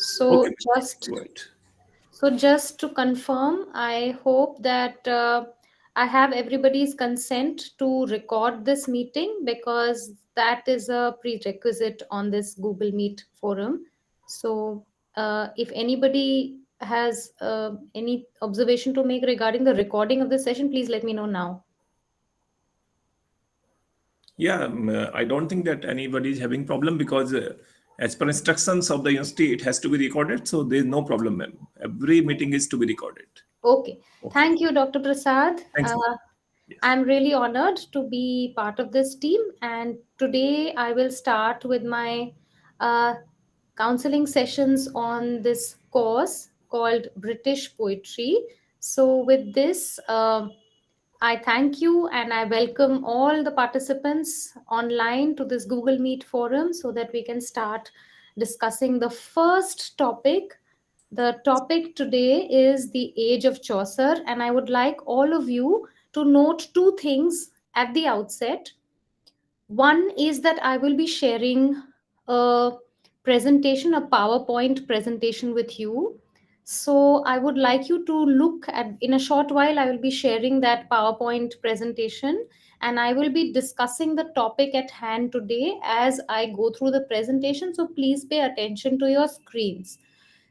So Okay, just right. so just to confirm, I hope that I have everybody's consent to record this meeting because that is a prerequisite on this Google Meet forum. So if anybody has any observation to make regarding the recording of the session, please let me know now. Yeah, I don't think that anybody is having problem because as per instructions of the university, it has to be recorded. So there is no problem, ma'am. Every meeting is to be recorded. Okay. Okay. Thank you, Dr. Prasad. Thanks, ma'am. Yes. I'm really honored to be part of this team, and today I will start with my uh, counseling sessions on this course called British Poetry. So, with this, I thank you and I welcome all the participants online to this Google Meet forum so that we can start discussing the first topic. The topic today is the age of Chaucer, and I would like all of you to note two things at the outset. One is that I will be sharing a presentation, a PowerPoint presentation with you. So I would like you to look at, in a short while, I will be sharing that PowerPoint presentation and I will be discussing the topic at hand today as I go through the presentation. So please pay attention to your screens.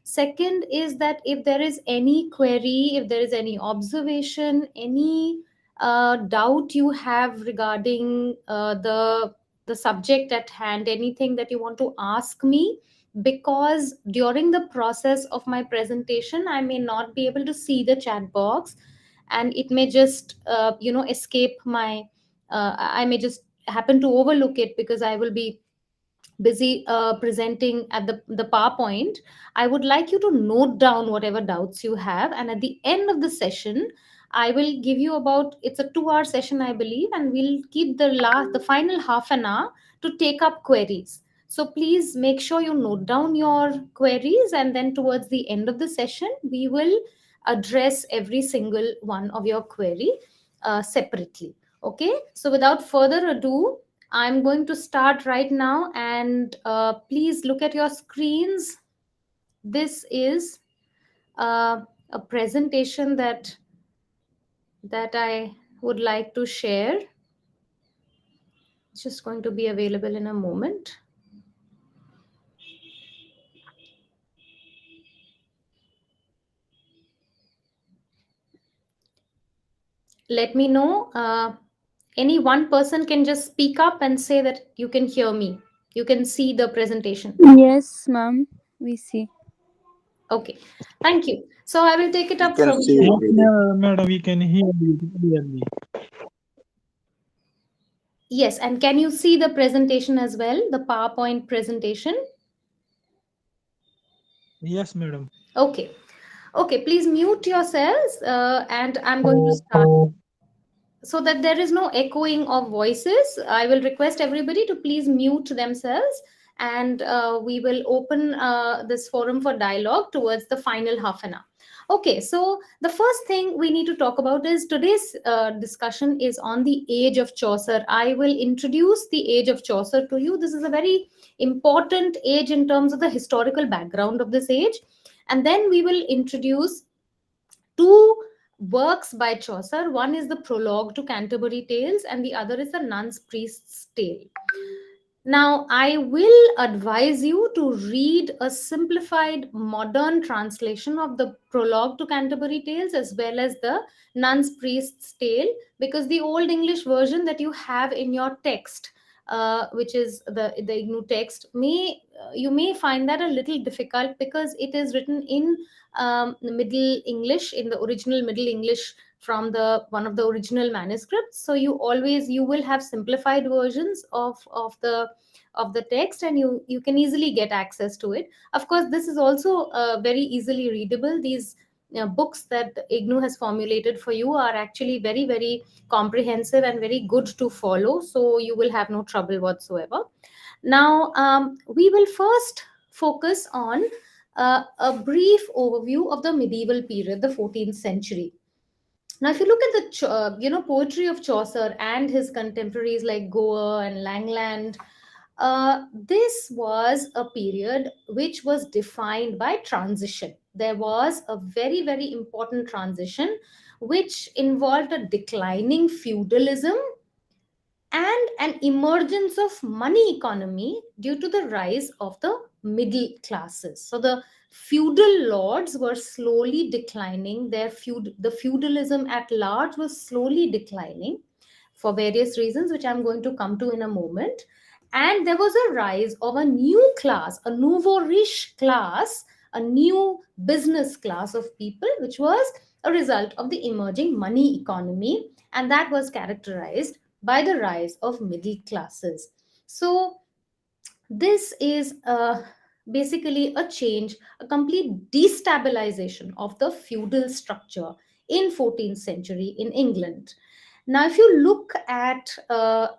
Second is that if there is any query, if there is any observation, any doubt you have regarding the subject at hand, anything that you want to ask me, because during the process of my presentation I may not be able to see the chat box and it may just escape my I may just happen to overlook it because I will be busy presenting at the PowerPoint. I would like you to note down whatever doubts you have, and at the end of the session, I will give you about, it's a 2 hour session, I believe, and we'll keep the final half an hour to take up queries. So please make sure you note down your queries, and then towards the end of the session, we will address every single one of your query separately. Okay, so without further ado, I'm going to start right now, and please look at your screens. This is a presentation that I would like to share. It's just going to be available in a moment. Let me know. Any one person can just speak up and say that you can hear me. You can see the presentation. Yes, ma'am. We see. Okay, thank you. So I will take it We up can from see here. you Yes, clearly. madam, we can hear you clearly. Yes, and can you see the presentation as well, the PowerPoint presentation? Yes, madam. Okay. Okay, please mute yourselves and I'm going to start. So that there is no echoing of voices, I will request everybody to please mute themselves and we will open this forum for dialogue towards the final half an hour. Okay, so the first thing we need to talk about is today's discussion is on the age of Chaucer. I will introduce the age of Chaucer to you. This is a very important age in terms of the historical background of this age. And then we will introduce two works by Chaucer. One is the Prologue to Canterbury Tales, and the other is the Nun's Priest's Tale. Now, I will advise you to read a simplified modern translation of the Prologue to Canterbury Tales as well as the Nun's Priest's Tale, because the Old English version that you have in your text, which is the IGNU text, you may find that a little difficult because it is written in Middle English, in the original Middle English from the one of the original manuscripts. So you will have simplified versions of the text, and you can easily get access to it. Of course, this is also very easily readable. These books that IGNU has formulated for you are actually very, very comprehensive and very good to follow, so you will have no trouble whatsoever. Now, we will first focus on a brief overview of the medieval period, the 14th century. Now, if you look at the poetry of Chaucer and his contemporaries like Gower and Langland, This was a period which was defined by transition. There was a very, very important transition which involved a declining feudalism and an emergence of money economy due to the rise of the middle classes. So the feudal lords were slowly declining, the feudalism at large was slowly declining for various reasons, which I'm going to come to in a moment. And there was a rise of a new class, a nouveau riche class, a new business class of people, which was a result of the emerging money economy. And that was characterized by the rise of middle classes. So this is basically a change, a complete destabilization of the feudal structure in 14th century in England. Now, if you look at,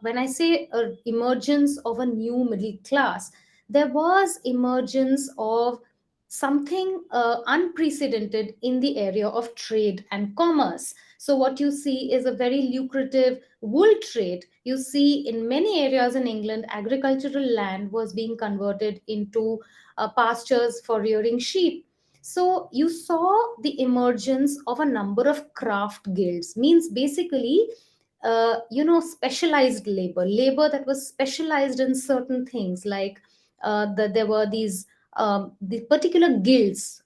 when I say emergence of a new middle class, there was emergence of something unprecedented in the area of trade and commerce. So, what you see is a very lucrative wool trade. You see, in many areas in England, agricultural land was being converted into pastures for rearing sheep. So you saw the emergence of a number of craft guilds, means basically, specialized labor that was specialized in certain things, like there were the particular guilds,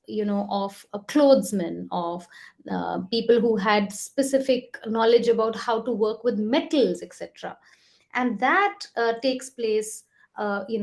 of clothesmen, of people who had specific knowledge about how to work with metals, etc. And that takes place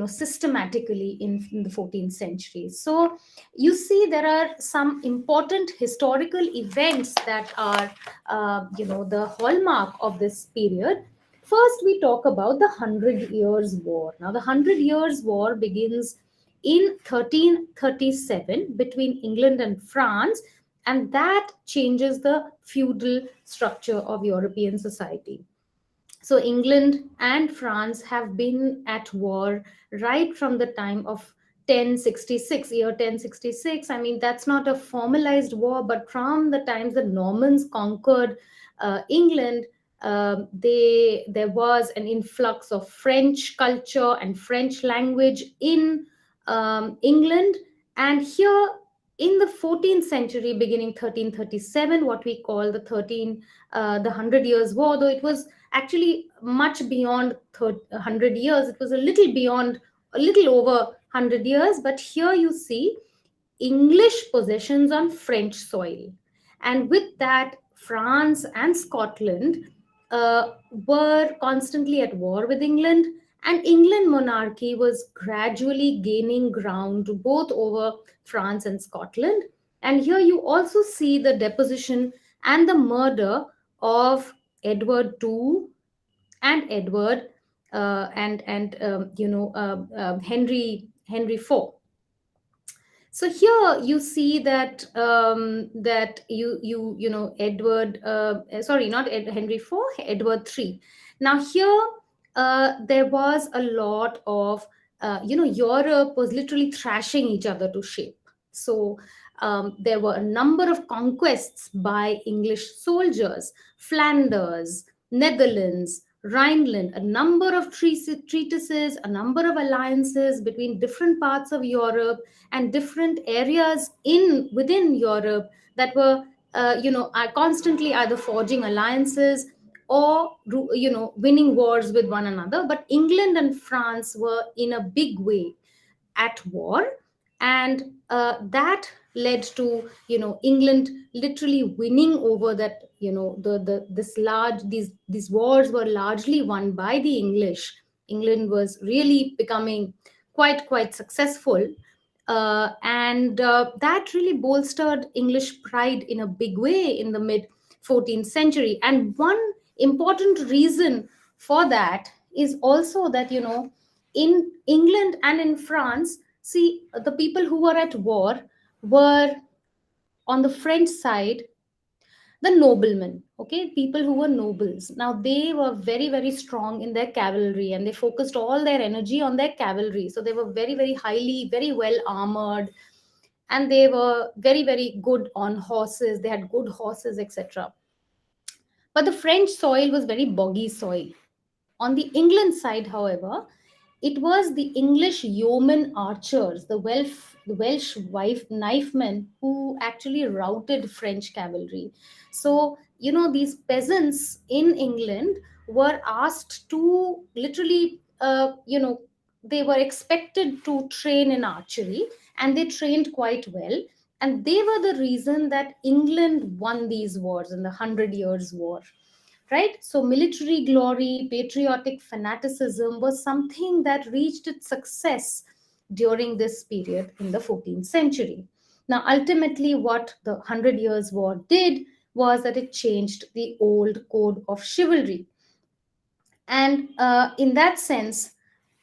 systematically in the 14th century. So you see there are some important historical events that are the hallmark of this period. First, we talk about the Hundred Years' War. Now, the Hundred Years' War begins in 1337 between England and France, and that changes the feudal structure of European society. So England and France have been at war right from the time of 1066, year 1066. I mean, that's not a formalized war, but from the times the Normans conquered England, there was an influx of French culture and French language in England. And here in the 14th century, beginning 1337, what we call the Hundred Years' War, though it was actually much beyond 100 years, it was a little beyond, a little over 100 years. But here you see English possessions on French soil. And with that, France and Scotland were constantly at war with England, and England monarchy was gradually gaining ground both over France and Scotland. And here you also see the deposition and the murder of Edward II and Edward Henry IV. So here you see that Edward, sorry, not Henry IV, Edward III. Now here there was a lot of Europe was literally thrashing each other to shape. So there were a number of conquests by English soldiers: Flanders, Netherlands, Rhineland, a number of treatises, a number of alliances between different parts of Europe and different areas within Europe that were, are constantly either forging alliances or, winning wars with one another. But England and France were in a big way at war, and that led to England literally winning over that. These wars were largely won by the English. England was really becoming quite successful, and that really bolstered English pride in a big way in the mid 14th century. And one important reason for that is also that, in England and in France, see, the people who were at war were, on the French side, the noblemen, okay, people who were nobles. Now they were very, very strong in their cavalry, and they focused all their energy on their cavalry. So they were very, very highly, very well armored, and they were very, very good on horses. They had good horses, etc. But the French soil was very boggy soil. On the England side, however, it was the English yeoman archers, the Welsh wife knifemen who actually routed French cavalry. So, these peasants in England were asked to literally, they were expected to train in archery, and they trained quite well. And they were the reason that England won these wars in the Hundred Years' War, right? So military glory, patriotic fanaticism was something that reached its success during this period in the 14th century. Now, ultimately, what the Hundred Years' War did was that it changed the old code of chivalry. And in that sense,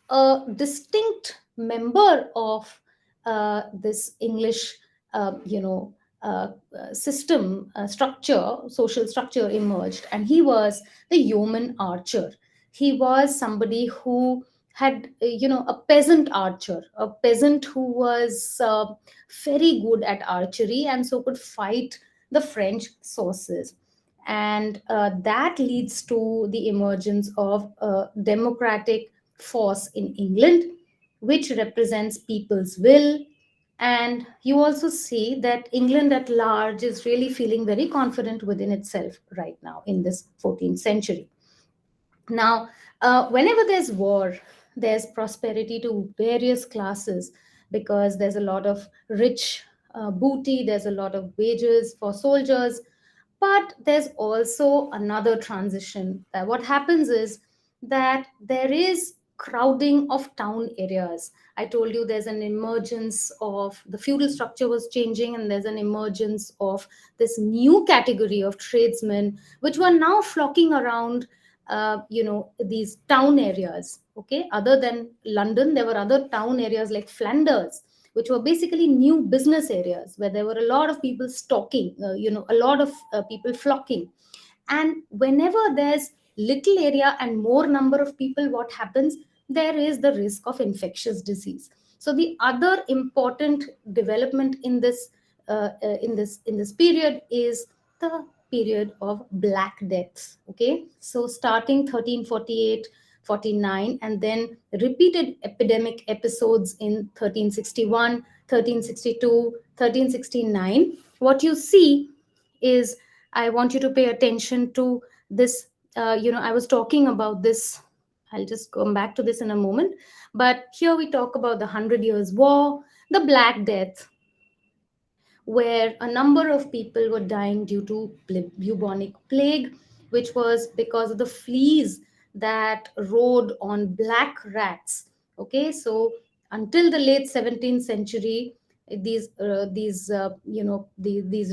a distinct member of this English, system, structure, social structure emerged, and he was the yeoman archer. He was somebody who had, a peasant archer, a peasant who was very good at archery and so could fight the French sources. And that leads to the emergence of a democratic force in England, which represents people's will. And you also see that England at large is really feeling very confident within itself right now in this 14th century. Now, whenever there's war, there's prosperity to various classes because there's a lot of rich booty, there's a lot of wages for soldiers. But there's also another transition that what happens is that there is crowding of town areas. I told you there's an emergence of the feudal structure was changing, and there's an emergence of this new category of tradesmen, which were now flocking around these town areas. Okay, other than London, there were other town areas like Flanders, which were basically new business areas where there were a lot of people stocking, a lot of people flocking. And whenever there's little area and more number of people, what happens? There is the risk of infectious disease. So the other important development in this period is the period of Black Death. Okay, so starting 1348, 49, and then repeated epidemic episodes in 1361, 1362, 1369. What you see is, I want you to pay attention to this. I was talking about this. I'll just come back to this in a moment. But here we talk about the Hundred Years' War, the Black Death, where a number of people were dying due to bubonic plague, which was because of the fleas that rode on black rats. Okay, so until the late 17th century, these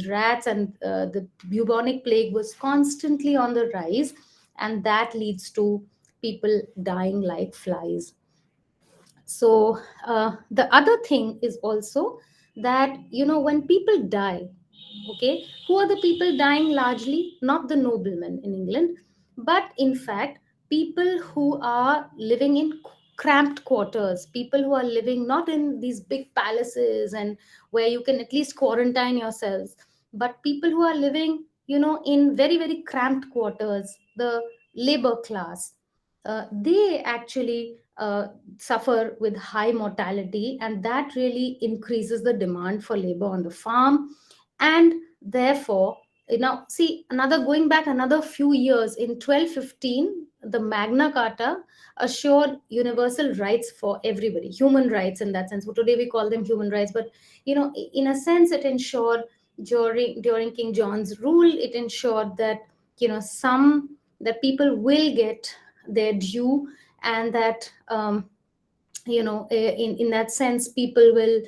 rats and the bubonic plague was constantly on the rise, and that leads to people dying like flies. So the other thing is also that, when people die, okay, who are the people dying? Largely not the noblemen in England, but in fact people who are living in cramped quarters, people who are living not in these big palaces and where you can at least quarantine yourselves, but people who are living, in very very cramped quarters, the labor class. They actually suffer with high mortality, and that really increases the demand for labor on the farm. And therefore, now see, another going back another few years, in 1215 the Magna Carta assured universal rights for everybody, human rights in that sense. So today we call them human rights, but in a sense it ensured, during King John's rule, it ensured that, some that people will get their due, and that, in that sense people will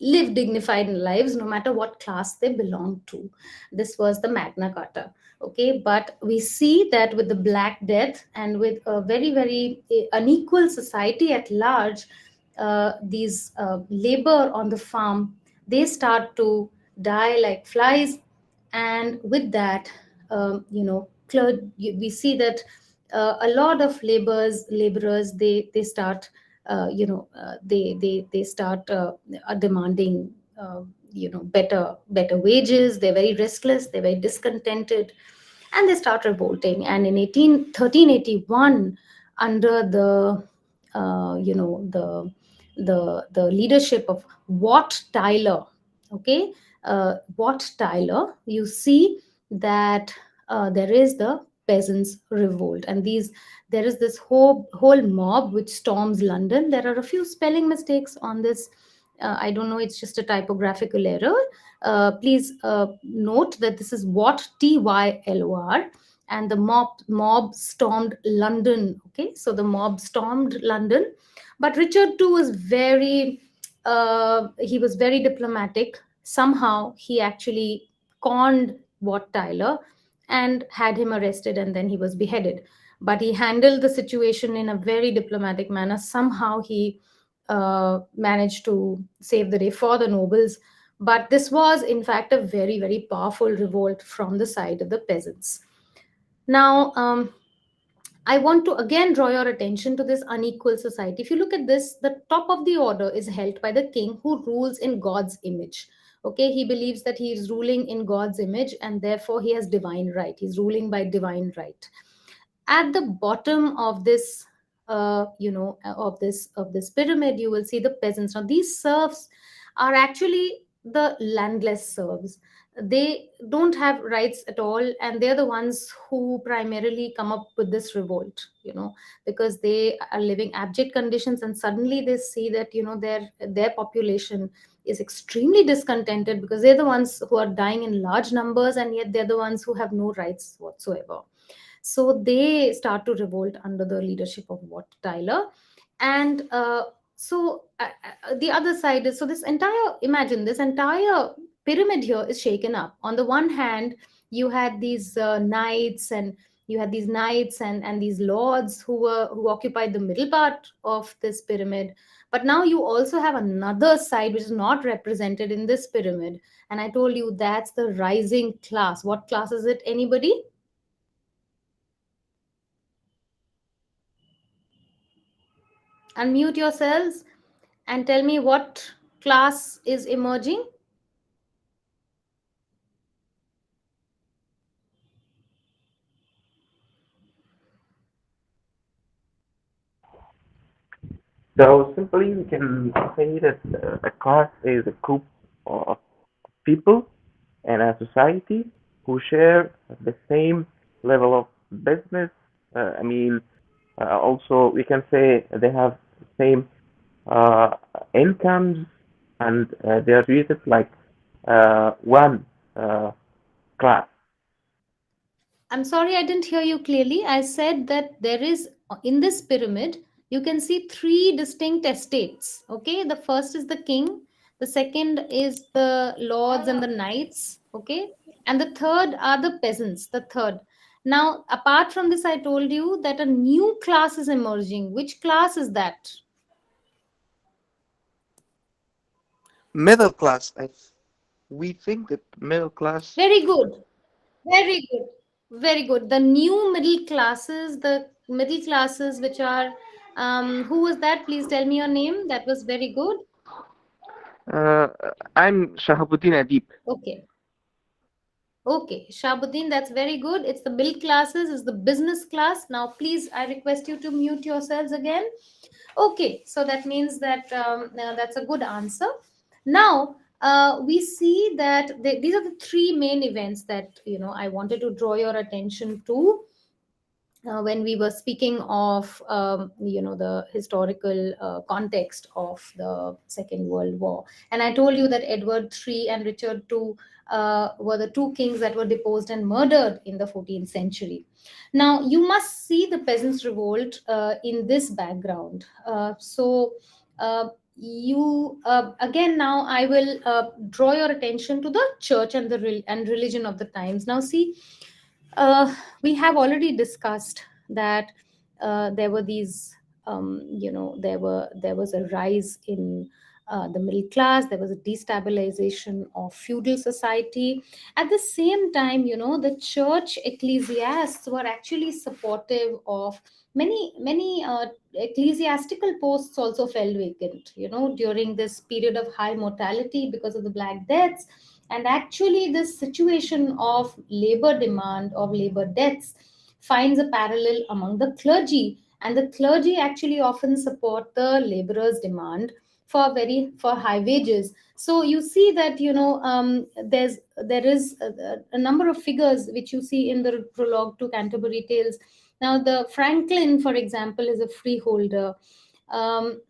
live dignified lives no matter what class they belong to. This was the Magna Carta. Okay, but we see that with the Black Death and with a very very unequal society at large, these labor on the farm, they start to die like flies. And with that, we see that a lot of laborers, they start, they start demanding, better wages. They're very restless, they're very discontented, and they start revolting. And in 1381, under the the leadership of Wat Tyler. Okay, Wat Tyler, you see that there is the peasants revolt, and these there is this whole mob which storms London. There are a few spelling mistakes on this. I don't know, it's just a typographical error. Please note that this is Wat, Tylor, and the mob stormed London. Okay, so the mob stormed London, but Richard too was very he was very diplomatic. Somehow he actually conned Wat Tyler and had him arrested, and then he was beheaded. But he handled the situation in a very diplomatic manner. Somehow he managed to save the day for the nobles. But this was, in fact, a very, very powerful revolt from the side of the peasants. Now, I want to again draw your attention to this unequal society. If you look at this, the top of the order is held by the king who rules in God's image. Okay, he believes that he is ruling in God's image and therefore he has divine right. He's ruling by divine right. At the bottom of this of this pyramid, you will see the peasants. Now these serfs are actually the landless serfs. They don't have rights at all, and they're the ones who primarily come up with this revolt, because they are living abject conditions, and suddenly they see that their population is extremely discontented because they're the ones who are dying in large numbers, and yet they're the ones who have no rights whatsoever. So they start to revolt under the leadership of Wat Tyler. And the other side is, so this entire, imagine this entire pyramid here is shaken up. On the one hand, you had these knights, and and these lords who occupied the middle part of this pyramid. But now you also have another side which is not represented in this pyramid, and I told you that's the rising class. What class is it? Anybody? Unmute yourselves and tell me what class is emerging. So simply, we can say that a class is a group of people in a society who share the same level of business. I mean, also we can say they have the same uh, incomes, and they are treated like one uh, class. I'm sorry, I didn't hear you clearly. I said that there is, in this pyramid, you can see three distinct estates. Okay, the first is the king, the second is the lords and the knights. Okay, and the third are the peasants. The third. Now, apart from this, I told you that a new class is emerging. Which class is that? Middle class. We think that middle class. Very good. Very good. Very good. The new middle classes, the middle classes which are, who was that? Please tell me your name. That was very good. Uh, I'm Shahabuddin Adib. Okay. Okay. Shabuddin, that's very good. It's the middle classes, it's the business class. Now, please, I request you to mute yourselves again. Okay. So that means that that's a good answer. Now, we see that these are the three main events that, I wanted to draw your attention to when we were speaking of the historical context of the Second World War. And I told you that Edward III and Richard II were the two kings that were deposed and murdered in the 14th century. Now you must see the peasants revolt in this background. You again, now I will draw your attention to the church and and religion of the times. Now see, we have already discussed that there were these there was a rise in the middle class. There was a destabilization of feudal society. At the same time, the church ecclesiasts were actually supportive of many ecclesiastical posts also fell vacant, during this period of high mortality because of the black deaths. And actually, this situation of labor demand, of labor deaths, finds a parallel among the clergy. and the clergy actually often support the laborers' demand for high wages. So you see that there is a number of figures which you see in the prologue to Canterbury Tales. Now, the Franklin, for example, is a freeholder. Um,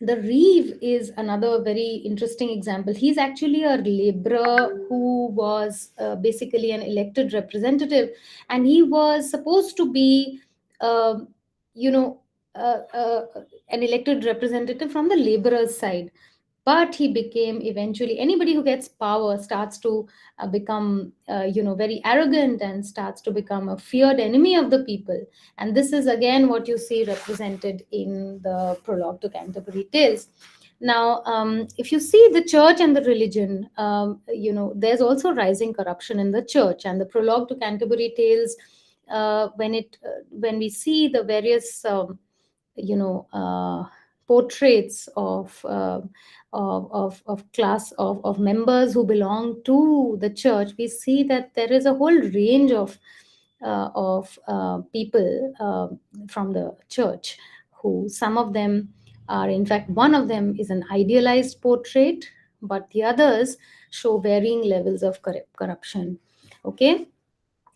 the Reeve is another very interesting example. He's actually a laborer who was basically an elected representative, and he was supposed to be, um you know, an elected representative from the laborers' side. But he became, eventually, anybody who gets power starts to become very arrogant and starts to become a feared enemy of the people. And this is again what you see represented in the prologue to Canterbury Tales. Now, if you see the church and the religion, there's also rising corruption in the church. And the prologue to Canterbury Tales, when we see the various you know portraits of class of members who belong to the church, we see that there is a whole range of people from the church, who, some of them are, in fact, one of them is an idealized portrait, but the others show varying levels of corruption. Okay.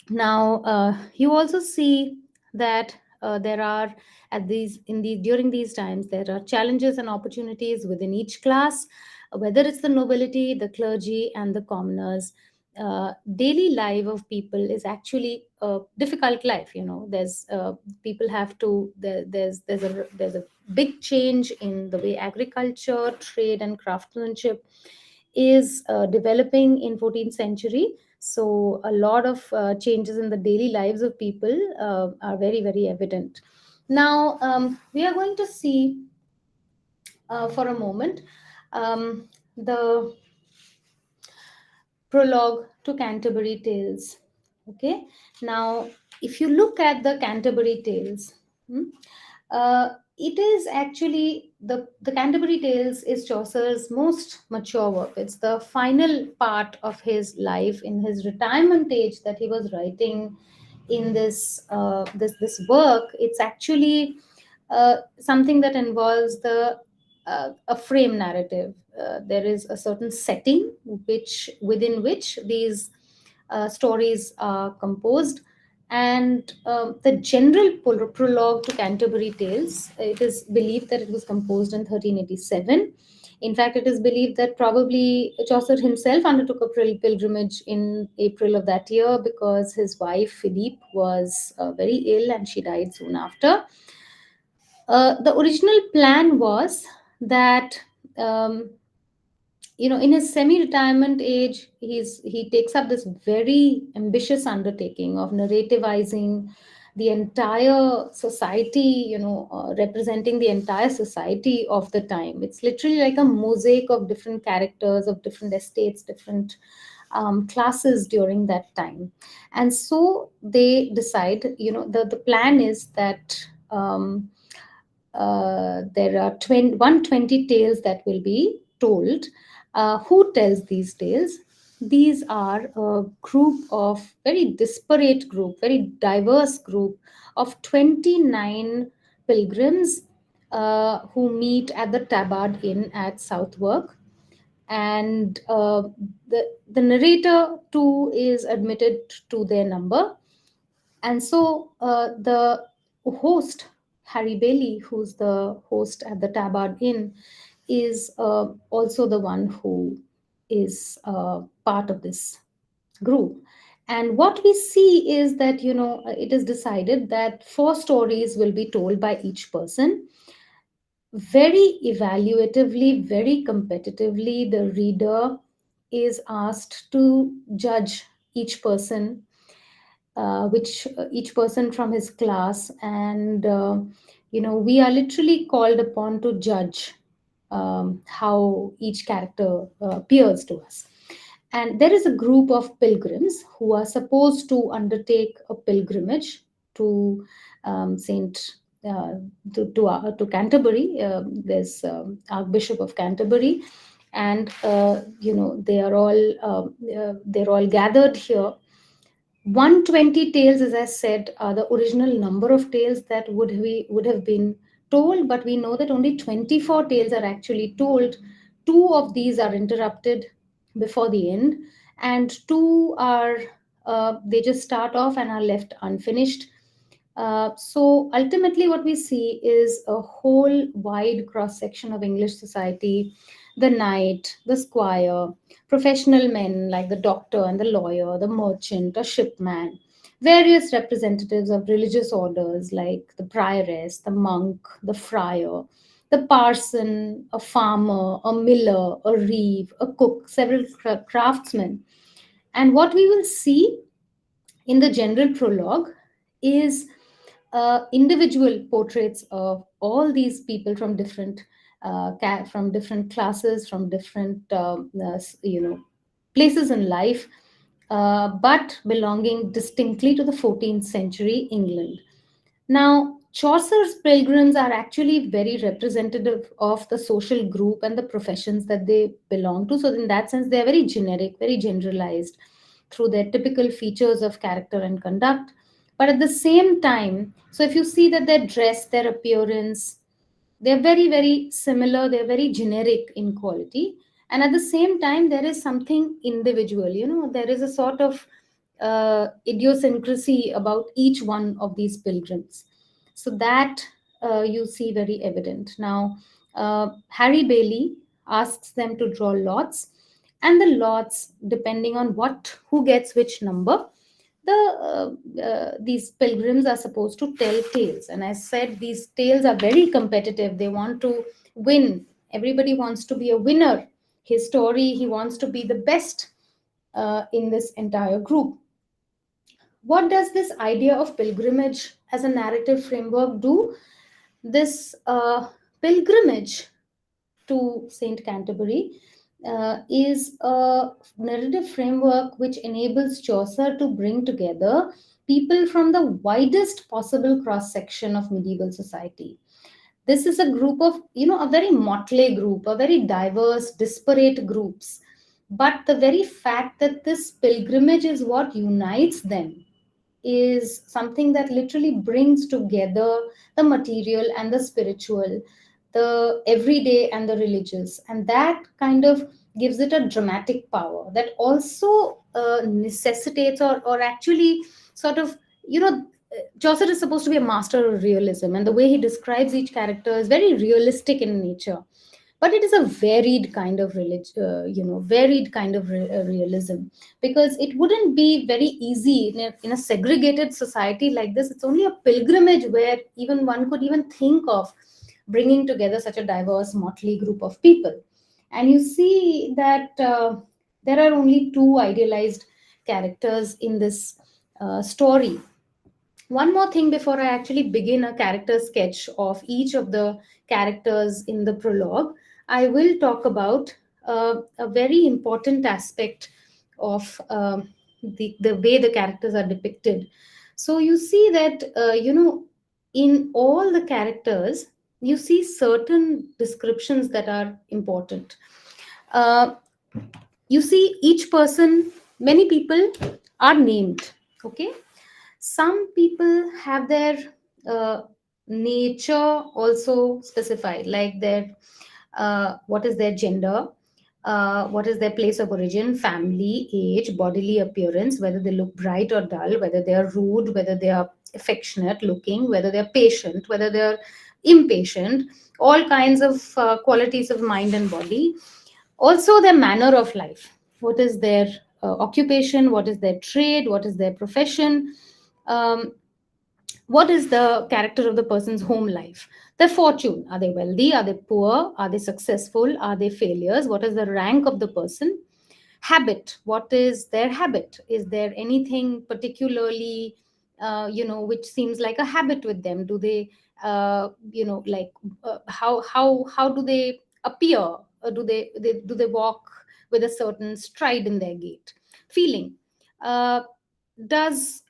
Now, you also see that there are, during these times, there are challenges and opportunities within each class, whether it's the nobility, the clergy, and the commoners. Daily life of people is actually a difficult life. There's people have to there's a big change in the way agriculture, trade, and craftsmanship is developing in 14th century. So a lot of changes in the daily lives of people are very, very evident. Now, we are going to see for a moment the prologue to Canterbury Tales. Okay. Now, if you look at the Canterbury Tales, it is actually the Canterbury Tales is Chaucer's most mature work. It's the final part of his life, in his retirement age, that he was writing in this work. It's actually something that involves a frame narrative. There is a certain setting within which these stories are composed, and the general prologue to Canterbury Tales, it is believed that it was composed in 1387. In fact, it is believed that probably Chaucer himself undertook a pilgrimage in April of that year, because his wife Philippe was very ill and she died soon after. The original plan was that in his semi-retirement age, he takes up this very ambitious undertaking of narrativizing the entire society, representing the entire society of the time. It's literally like a mosaic of different characters, of different estates, different classes during that time. And so they decide, the plan is that there are 120 tales that will be told. Who tells these tales? These are a group of very disparate group, very diverse group of 29 pilgrims who meet at the Tabard Inn at Southwark. And the narrator too is admitted to their number. And so the host, Harry Bailey, who's the host at the Tabard Inn, is also the one who is part of this group. And what we see is that, it is decided that 4 stories will be told by each person. Very evaluatively, very competitively, the reader is asked to judge each person, which each person from his class, and we are literally called upon to judge how each character appears to us. And there is a group of pilgrims who are supposed to undertake a pilgrimage to Saint to Canterbury. There's Archbishop of Canterbury, and they're all gathered here. 120 tales, as I said, are the original number of tales that would have been told, but we know that only 24 tales are actually told. Two of these are interrupted before the end, and two are they just start off and are left unfinished. So ultimately, what we see is a whole wide cross section of English society: the knight, the squire, professional men like the doctor and the lawyer, the merchant, a shipman, various representatives of religious orders like the prioress, the monk, the friar, the parson, a farmer, a miller, a reeve, a cook, several craftsmen. And what we will see in the general prologue is individual portraits of all these people from different from different classes, from different places in life, but belonging distinctly to the 14th century England. Now, Chaucer's pilgrims are actually very representative of the social group and the professions that they belong to. So, in that sense, they are very generic, very generalized through their typical features of character and conduct. But at the same time, so if you see that their dress, their appearance, they're very, very similar, they're very generic in quality. And at the same time, there is something individual, there is a sort of idiosyncrasy about each one of these pilgrims. So that you see very evident. Now, Harry Bailey asks them to draw lots, and the lots, depending on who gets which number, these pilgrims are supposed to tell tales. And I said these tales are very competitive. They want to win. Everybody wants to be a winner. His story, he wants to be the best in this entire group. What does this idea of pilgrimage as a narrative framework do? This pilgrimage to Saint Canterbury is a narrative framework which enables Chaucer to bring together people from the widest possible cross section of medieval society. This is a group of, a very motley group, a very diverse, disparate groups. But the very fact that this pilgrimage is what unites them is something that literally brings together the material and the spiritual, the everyday and the religious, and that kind of gives it a dramatic power that also necessitates or actually sort of, Chaucer is supposed to be a master of realism, and the way he describes each character is very realistic in nature, but it is a varied kind of varied kind of realism, because it wouldn't be very easy in a segregated society like this. It's only a pilgrimage where even one could even think of bringing together such a diverse motley group of people. And you see that there are only two idealized characters in this story. One more thing before I actually begin a character sketch of each of the characters in the prologue, I will talk about a very important aspect of the way the characters are depicted. So you see that, in all the characters, you see certain descriptions that are important. Uh, you see each person, many people are named, okay? Some people have their uh, nature also specified, like their what is their gender, what is their place of origin, family, age, bodily appearance, whether they look bright or dull, whether they are rude, whether they are affectionate looking, whether they are patient, whether they are impatient, all kinds of qualities of mind and body. Also their manner of life, what is their occupation, what is their trade, what is their profession, um, what is the character of the person's home life, their fortune, are they wealthy, are they poor, are they successful, are they failures, what is the rank of the person, habit, what is their habit, is there anything particularly which seems like a habit with them, do they like how do they appear, do they walk with a certain stride in their gait, feeling, uh, does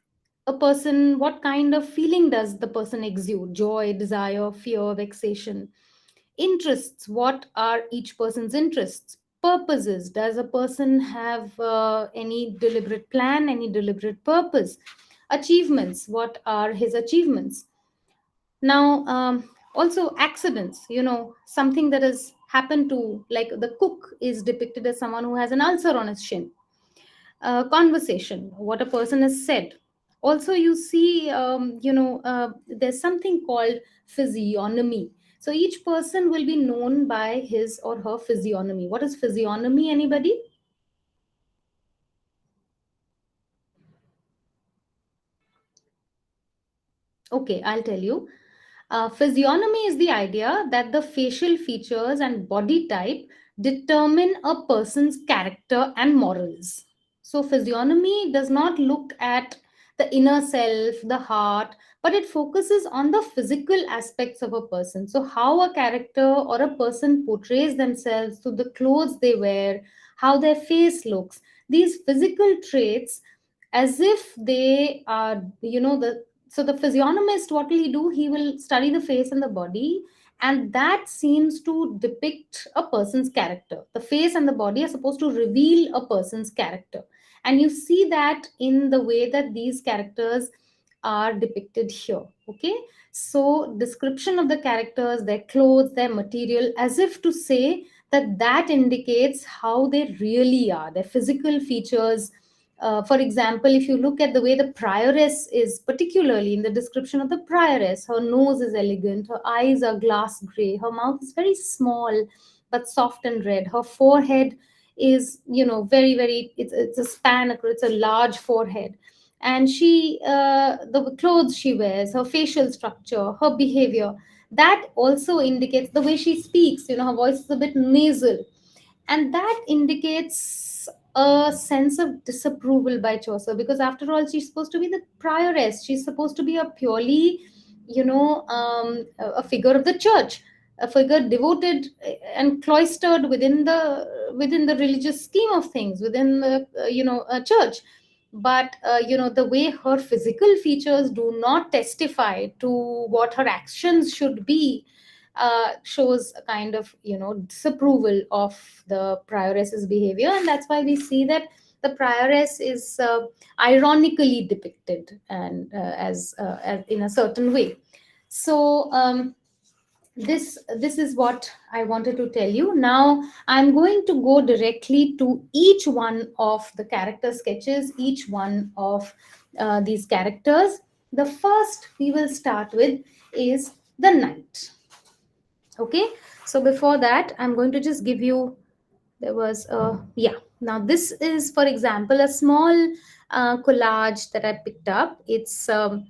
a person, what kind of feeling does the person exude, joy, desire, fear, vexation, interests, what are each person's interests, Purposes. Does a person have any deliberate plan, any deliberate purpose? Achievements. What are his achievements? Now, also accidents, something that has happened to, like the cook is depicted as someone who has an ulcer on his shin. Conversation, what a person has said. Also, you see, there's something called physiognomy. So each person will be known by his or her physiognomy. What is physiognomy, anybody? Okay, I'll tell you. Physiognomy is the idea that the facial features and body type determine a person's character and morals. So, physiognomy does not look at the inner self, the heart, but it focuses on the physical aspects of a person. So, how a character or a person portrays themselves through the clothes they wear, how their face looks, these physical traits, as if they are, the so the physiognomist, what will he do? He will study the face and the body, and that seems to depict a person's character. The face and the body are supposed to reveal a person's character, and you see that in the way that these characters are depicted here. Okay, so description of the characters, their clothes, their material, as if to say that that indicates how they really are, their physical features. For example, if you look at the way the prioress is, particularly in the description of the prioress, her nose is elegant, her eyes are glass gray, her mouth is very small but soft and red, her forehead is, very, very, it's a span across, it's a large forehead. And the clothes she wears, her facial structure, her behavior, that also indicates the way she speaks. Her voice is a bit nasal, and that indicates a sense of disapproval by Chaucer, because after all, she's supposed to be the prioress. She's supposed to be a purely, a figure of the church, a figure devoted and cloistered within the religious scheme of things, within the a church. But the way her physical features do not testify to what her actions should be, shows a kind of disapproval of the prioress's behavior, and that's why we see that the prioress is ironically depicted, and as in a certain way. So this is what I wanted to tell you. Now I'm going to go directly to each one of the character sketches, each one of these characters. The first we will start with is the knight. Okay, so before that, I'm going to just give you, there was a, yeah, now this is, for example, a small collage that I picked up. It's of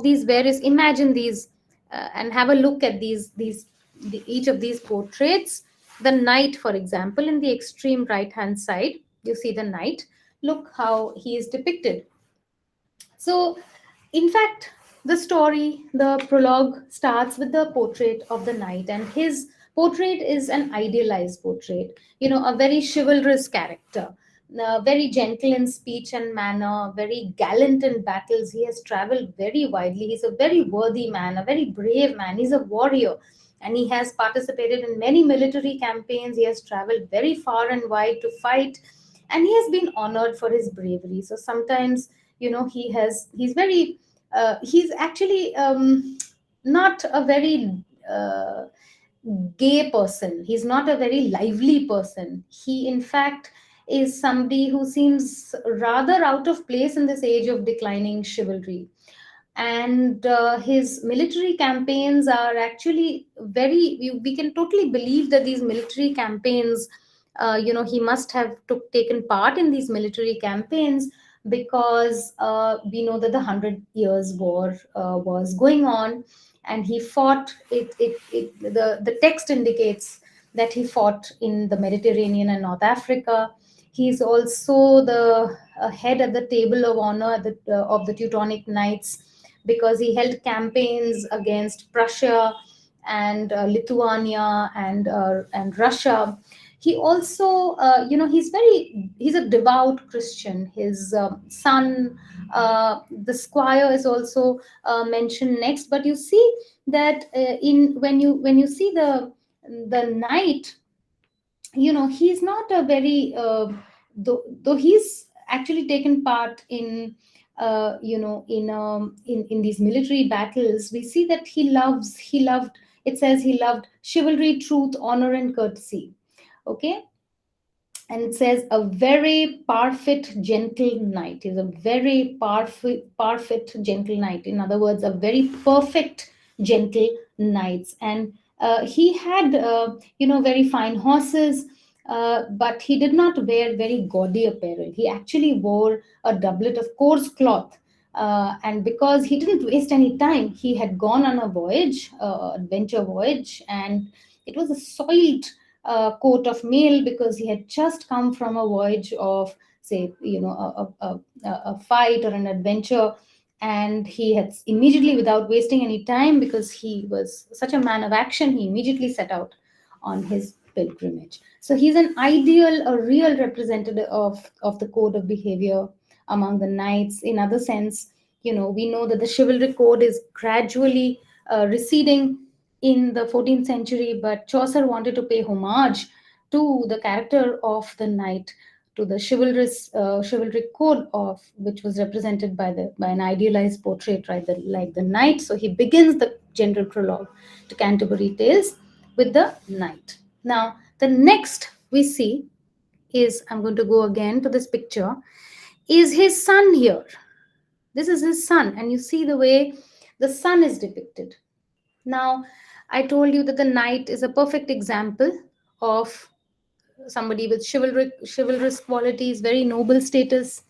these various, imagine these, and have a look at each of these portraits. The knight, for example, in the extreme right hand side, you see the knight. Look how he is depicted. So, in fact, the story, the prologue starts with the portrait of the knight, and his portrait is an idealized portrait, a very chivalrous character, very gentle in speech and manner, very gallant in battles. He has traveled very widely. He's a very worthy man, a very brave man. He's a warrior, and he has participated in many military campaigns. He has traveled very far and wide to fight, and he has been honored for his bravery. So sometimes, he's very he's actually not a very gay person. He's not a very lively person. He, in fact, is somebody who seems rather out of place in this age of declining chivalry. And his military campaigns are actually we can totally believe that these military campaigns, he must have taken part in these military campaigns, because we know that the 100 Years' War was going on, and he fought the text indicates that he fought in the Mediterranean and North Africa. He's also the head at the table of honor of the Teutonic Knights, because he held campaigns against Prussia and Lithuania and Russia. He also, he's a devout Christian. His son, the squire, is also mentioned next. But you see that in when you see the knight, he's not a very though he's actually taken part in in these military battles. We see that he loved, it says he loved chivalry, truth, honor, and courtesy. Okay. And it says a very perfect gentle knight is a very perfect gentle knight, in other words a very perfect gentle knights. And he had very fine horses, but he did not wear very gaudy apparel. He actually wore a doublet of coarse cloth, and because he didn't waste any time, he had gone on a voyage, adventure voyage, and it was a soiled coat of mail because he had just come from a voyage of, say, a fight or an adventure. And he had immediately, without wasting any time, because he was such a man of action, he immediately set out on his pilgrimage. So he's an ideal, a real representative of the code of behavior among the knights. In other sense, we know that the chivalric code is gradually receding in the 14th century, but Chaucer wanted to pay homage to the character of the knight, to the chivalric code of which was represented by an idealized portrait, right, like the knight. So he begins the general prologue to Canterbury Tales with the knight. Now, the next we see is, I'm going to go again to this picture, is his son here. This is his son, and you see the way the son is depicted. Now, I told you that the knight is a perfect example of somebody with chivalrous qualities, very noble status.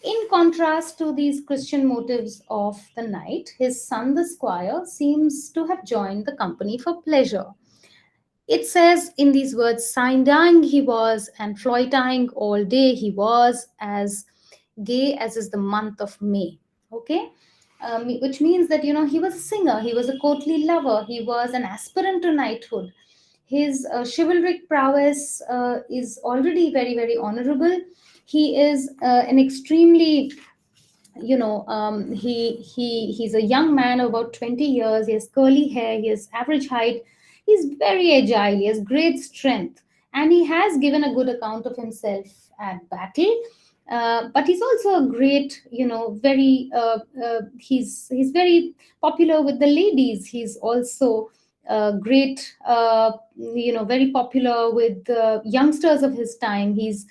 In contrast to these Christian motives of the knight, his son, the squire, seems to have joined the company for pleasure. It says in these words, "Sindang he was, and floiting all day he was, as gay as is the month of May." Okay, which means that he was a singer, he was a courtly lover, he was an aspirant to knighthood. His chivalric prowess is already very, very honorable. He is an extremely he's a young man of about 20 years. He has curly hair, he has average height, he's very agile, he has great strength, and he has given a good account of himself at battle. But he's also a great, very he's very popular with the ladies. He's also great, very popular with the youngsters of his time. He's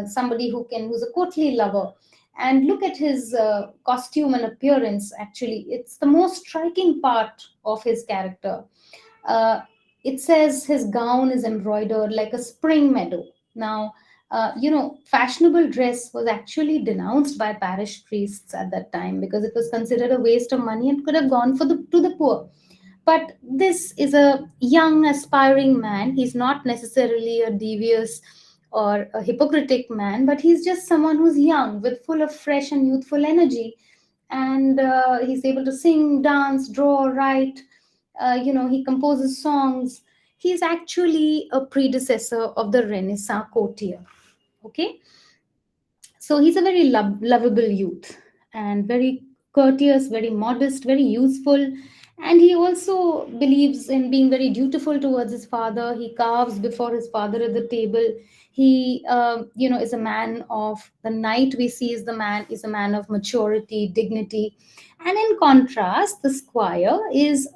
somebody who's a courtly lover. And look at his costume and appearance. Actually, it's the most striking part of his character. uh, it says his gown is embroidered like a spring meadow. Now, fashionable dress was actually denounced by parish priests at that time because it was considered a waste of money and could have gone to the poor. But this is a young, aspiring man. He's not necessarily a devious or a hypocritic man, but he's just someone who's young, with full of fresh and youthful energy. And he's able to sing, dance, draw, write. He composes songs. He's actually a predecessor of the Renaissance courtier. Okay, so he's a very lovable youth and very courteous, very modest, very useful. And he also believes in being very dutiful towards his father. He carves before his father at the table. He, is a man of the knight. We see is a man of maturity, dignity. And in contrast, the squire is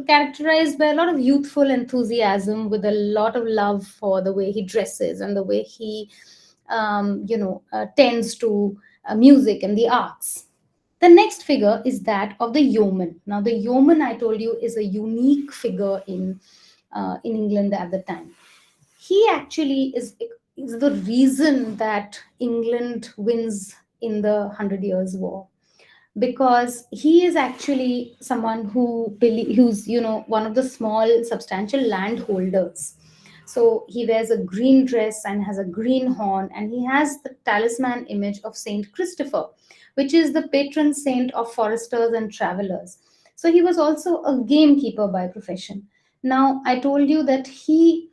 characterized by a lot of youthful enthusiasm, with a lot of love for the way he dresses and the way he tends to music and the arts. The next figure is that of the yeoman. Now, the yeoman, I told you, is a unique figure in England at the time. He actually is the reason that England wins in the Hundred Years' War, because he is actually someone who's one of the small substantial landholders. So he wears a green dress and has a green horn, and he has the talisman image of Saint Christopher, which is the patron saint of foresters and travelers. So he was also a gamekeeper by profession. Now, I told you that he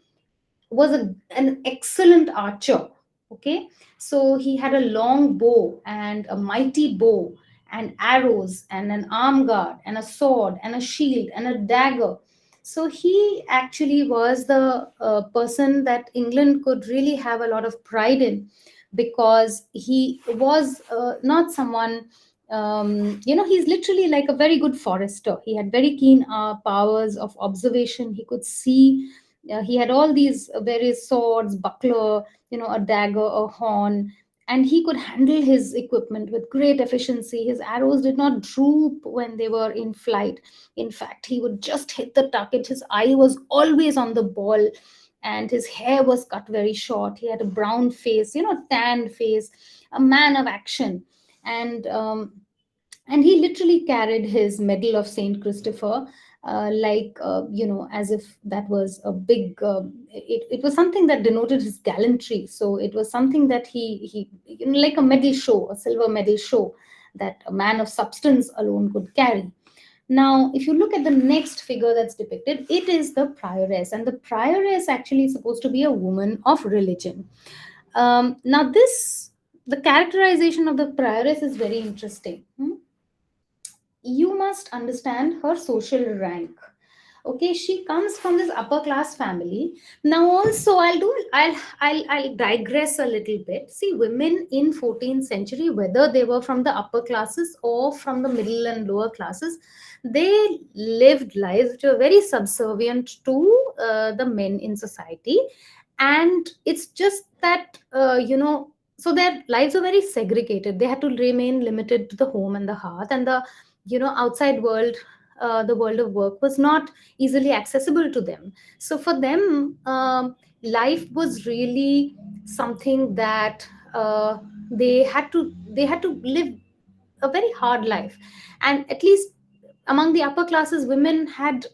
was an excellent archer. Okay, so he had a long bow and a mighty bow and arrows and an arm guard and a sword and a shield and a dagger. So he actually was the person that England could really have a lot of pride in, because he was not someone, he's literally like a very good forester. He had very keen powers of observation. He could see. He had all these various swords, buckler, a dagger, a horn, and he could handle his equipment with great efficiency. His arrows did not droop when they were in flight. In fact, he would just hit the target. His eye was always on the ball, and his hair was cut very short. He had a brown face, tanned face, a man of action. And he literally carried his medal of Saint Christopher, as if that was a big, it was something that denoted his gallantry. So it was something that he like a medal show, a silver medal show, that a man of substance alone could carry. Now, if you look at the next figure that's depicted, it is the prioress, and the prioress actually is supposed to be a woman of religion. Now, the characterization of the prioress is very interesting. You must understand her social rank. Okay, she comes from this upper class family. Now also, I'll digress a little bit. See, women in 14th century, whether they were from the upper classes or from the middle and lower classes, they lived lives which were very subservient to the men in society. And it's just that, so their lives were very segregated. They had to remain limited to the home and the hearth, and the outside world, the world of work was not easily accessible to them. So for them, life was really something that they had to live a very hard life. And at least among the upper classes, women had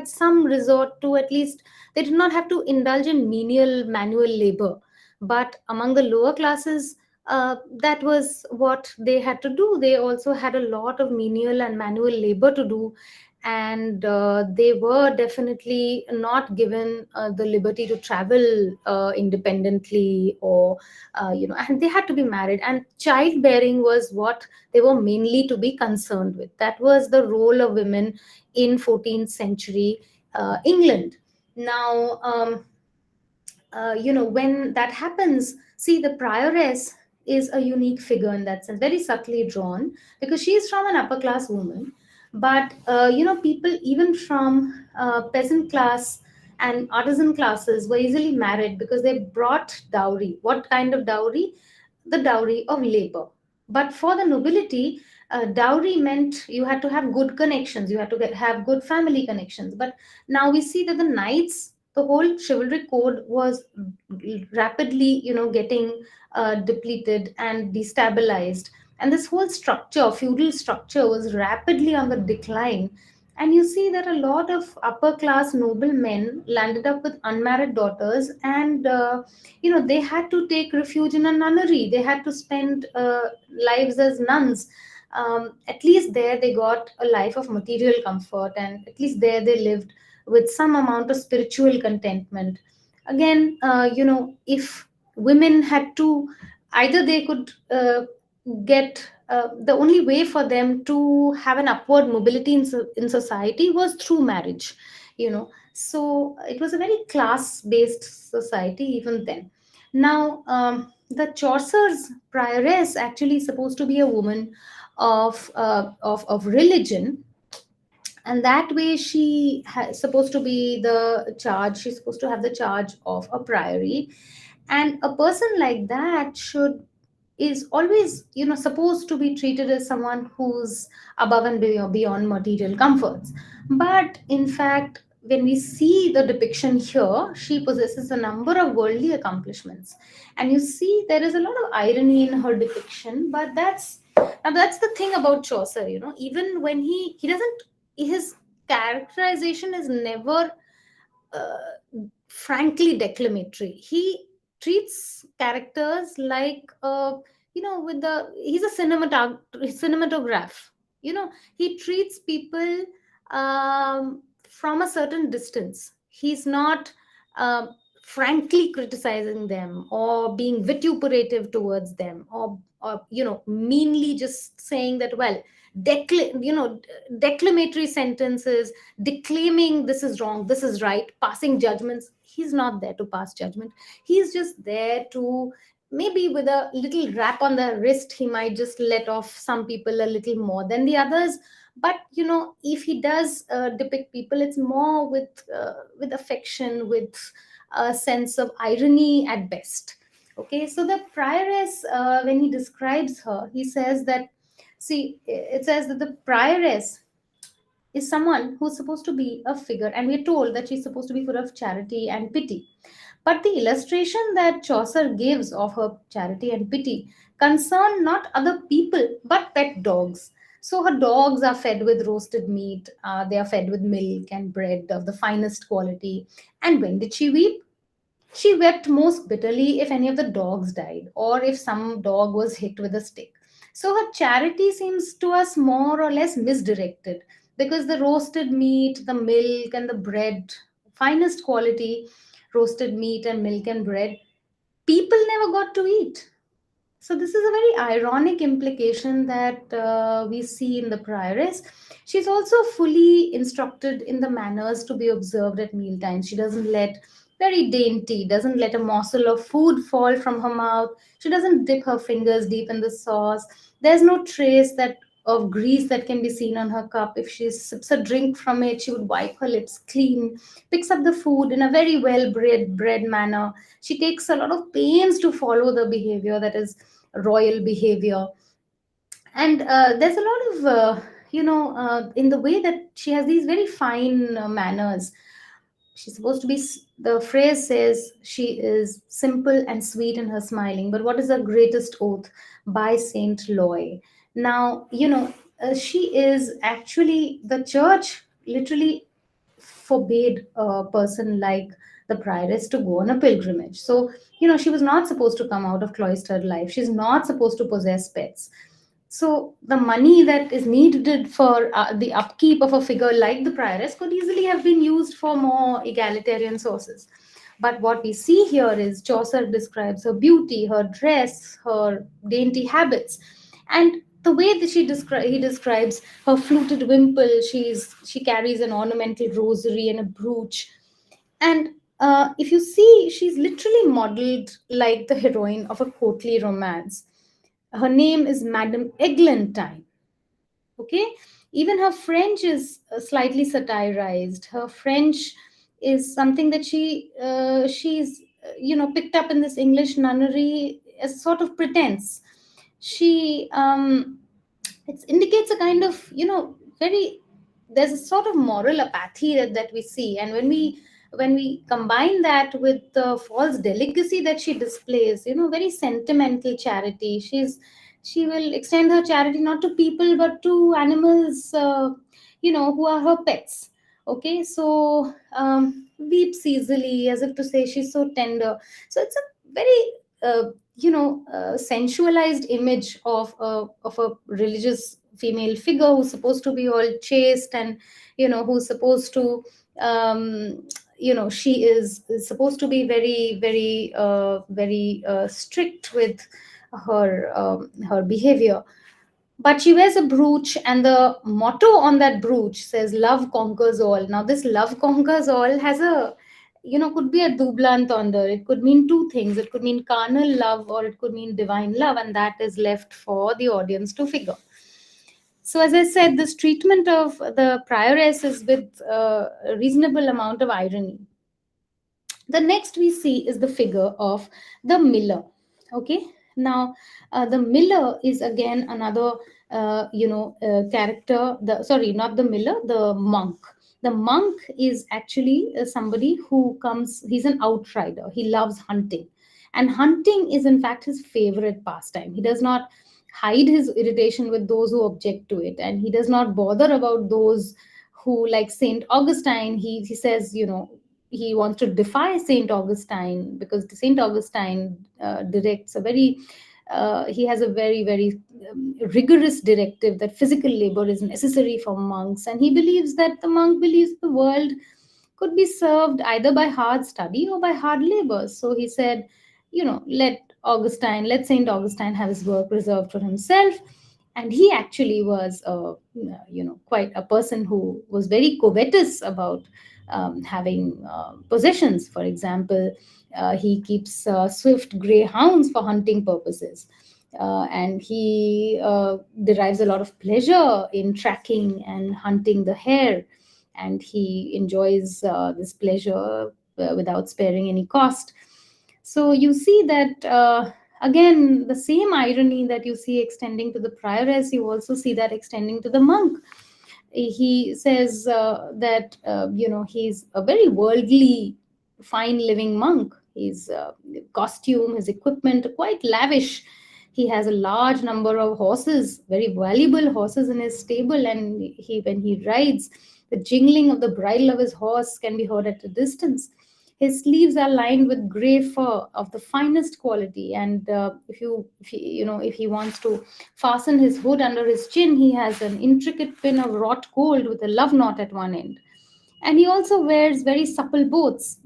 some resort to, at least they did not have to indulge in menial manual labor. But among the lower classes, that was what they had to do. They also had a lot of menial and manual labor to do, and they were definitely not given the liberty to travel independently, or and they had to be married, and childbearing was what they were mainly to be concerned with. That was the role of women in 14th century England. Now, when that happens, see, the prioress is a unique figure in that sense, very subtly drawn, because she is from an upper class woman. But people even from peasant class and artisan classes were easily married because they brought dowry. What kind of dowry? The dowry of labor. But for the nobility, dowry meant you had to have good connections, you had to have good family connections. But now we see that the knights, the whole chivalry code was rapidly, getting depleted and destabilized, and this whole structure, feudal structure, was rapidly on the decline. And you see that a lot of upper class noblemen landed up with unmarried daughters, and they had to take refuge in a nunnery. They had to spend lives as nuns. At least there they got a life of material comfort, and at least there they lived with some amount of spiritual contentment. Again, if women had to, either they could get the only way for them to have an upward mobility in society was through marriage. So it was a very class based society even then. Now, the Chaucer's prioress actually is supposed to be a woman of religion, and that way she supposed to be the charge, she's supposed to have the charge of a priory. And a person like that should is always, supposed to be treated as someone who's above and beyond material comforts. But in fact, when we see the depiction here, she possesses a number of worldly accomplishments. And you see there is a lot of irony in her depiction. But that's the thing about Chaucer. Even when he doesn't, his characterization is never frankly declamatory. He treats characters like, with the he's a cinematograph. He treats people from a certain distance. He's not frankly criticizing them or being vituperative towards them, or meanly just saying that, well, declamatory sentences, declaiming this is wrong, this is right, passing judgments. He's not there to pass judgment. He's just there to, maybe with a little rap on the wrist, he might just let off some people a little more than the others. But if he does depict people, it's more with affection, with a sense of irony at best. Okay, so the prioress, when he describes her, he says that, see, it says that the prioress is someone who's supposed to be a figure, and we're told that she's supposed to be full of charity and pity. But the illustration that Chaucer gives of her charity and pity concern not other people but pet dogs. So her dogs are fed with roasted meat, they are fed with milk and bread of the finest quality. And when did she weep? She wept most bitterly if any of the dogs died, or if some dog was hit with a stick. So her charity seems to us more or less misdirected, because the roasted meat, the milk, and the bread, finest quality roasted meat and milk and bread, people never got to eat. So this is a very ironic implication that we see in the prioress. She's also fully instructed in the manners to be observed at mealtimes. She doesn't let, very dainty, doesn't let a morsel of food fall from her mouth. She doesn't dip her fingers deep in the sauce. There's no trace that of grease that can be seen on her cup. If she sips a drink from it, she would wipe her lips clean, picks up the food in a very well bred manner. She takes a lot of pains to follow the behavior that is royal behavior. And there's a lot of in the way that she has these very fine manners. She's supposed to be, the phrase says, she is simple and sweet in her smiling, but what is her greatest oath? By Saint Loy. Now, she is actually, the church literally forbade a person like the prioress to go on a pilgrimage. So, she was not supposed to come out of cloistered life. She's not supposed to possess pets. So the money that is needed for the upkeep of a figure like the prioress could easily have been used for more egalitarian sources. But what we see here is Chaucer describes her beauty, her dress, her dainty habits, and the way that he describes her fluted wimple. She carries an ornamental rosary and a brooch, and if you see, she's literally modeled like the heroine of a courtly romance. Her name is Madame Eglantine. Okay, even her French is slightly satirized. Her French is something that she's picked up in this English nunnery as sort of pretense. She it indicates a kind of very, there's a sort of moral apathy that we see. And when we combine that with the false delicacy that she displays, very sentimental charity. She will extend her charity not to people but to animals, who are her pets. Okay, so weeps easily, as if to say she's so tender. So it's a very sensualized image of a religious female figure who's supposed to be all chaste, and who's supposed to she is supposed to be very very strict with her behavior. But she wears a brooch, and the motto on that brooch says love conquers all. Now this love conquers all has a, could be a double entendre. It could mean two things. It could mean carnal love, or it could mean divine love, and that is left for the audience to figure. So as I said, this treatment of the prioress is with a reasonable amount of irony. The next we see is the figure of the miller. Okay, now the miller is again another character. The Sorry, not the miller, the monk. The monk is actually somebody who comes, he's an outrider. He loves hunting, and hunting is in fact his favorite pastime. He does not hide his irritation with those who object to it, and he does not bother about those who, like Saint Augustine, he says, he wants to defy Saint Augustine, because Saint Augustine directs a very he has a very very rigorous directive that physical labor is necessary for monks, and he believes that the monk believes the world could be served either by hard study or by hard labor. So he said, let Saint Augustine have his work reserved for himself. And he actually was, quite a person who was very covetous about having possessions. For example, he keeps swift greyhounds for hunting purposes. And he derives a lot of pleasure in tracking and hunting the hare. And he enjoys this pleasure without sparing any cost. So you see that, again, the same irony that you see extending to the prioress, you also see that extending to the monk. He says that he's a very worldly, fine living monk. His costume, his equipment, quite lavish. He has a large number of horses, very valuable horses in his stable, and when he rides, the jingling of the bridle of his horse can be heard at a distance. His sleeves are lined with gray fur of the finest quality, and if he wants to fasten his hood under his chin, he has an intricate pin of wrought gold with a love knot at one end. And he also wears very supple boots.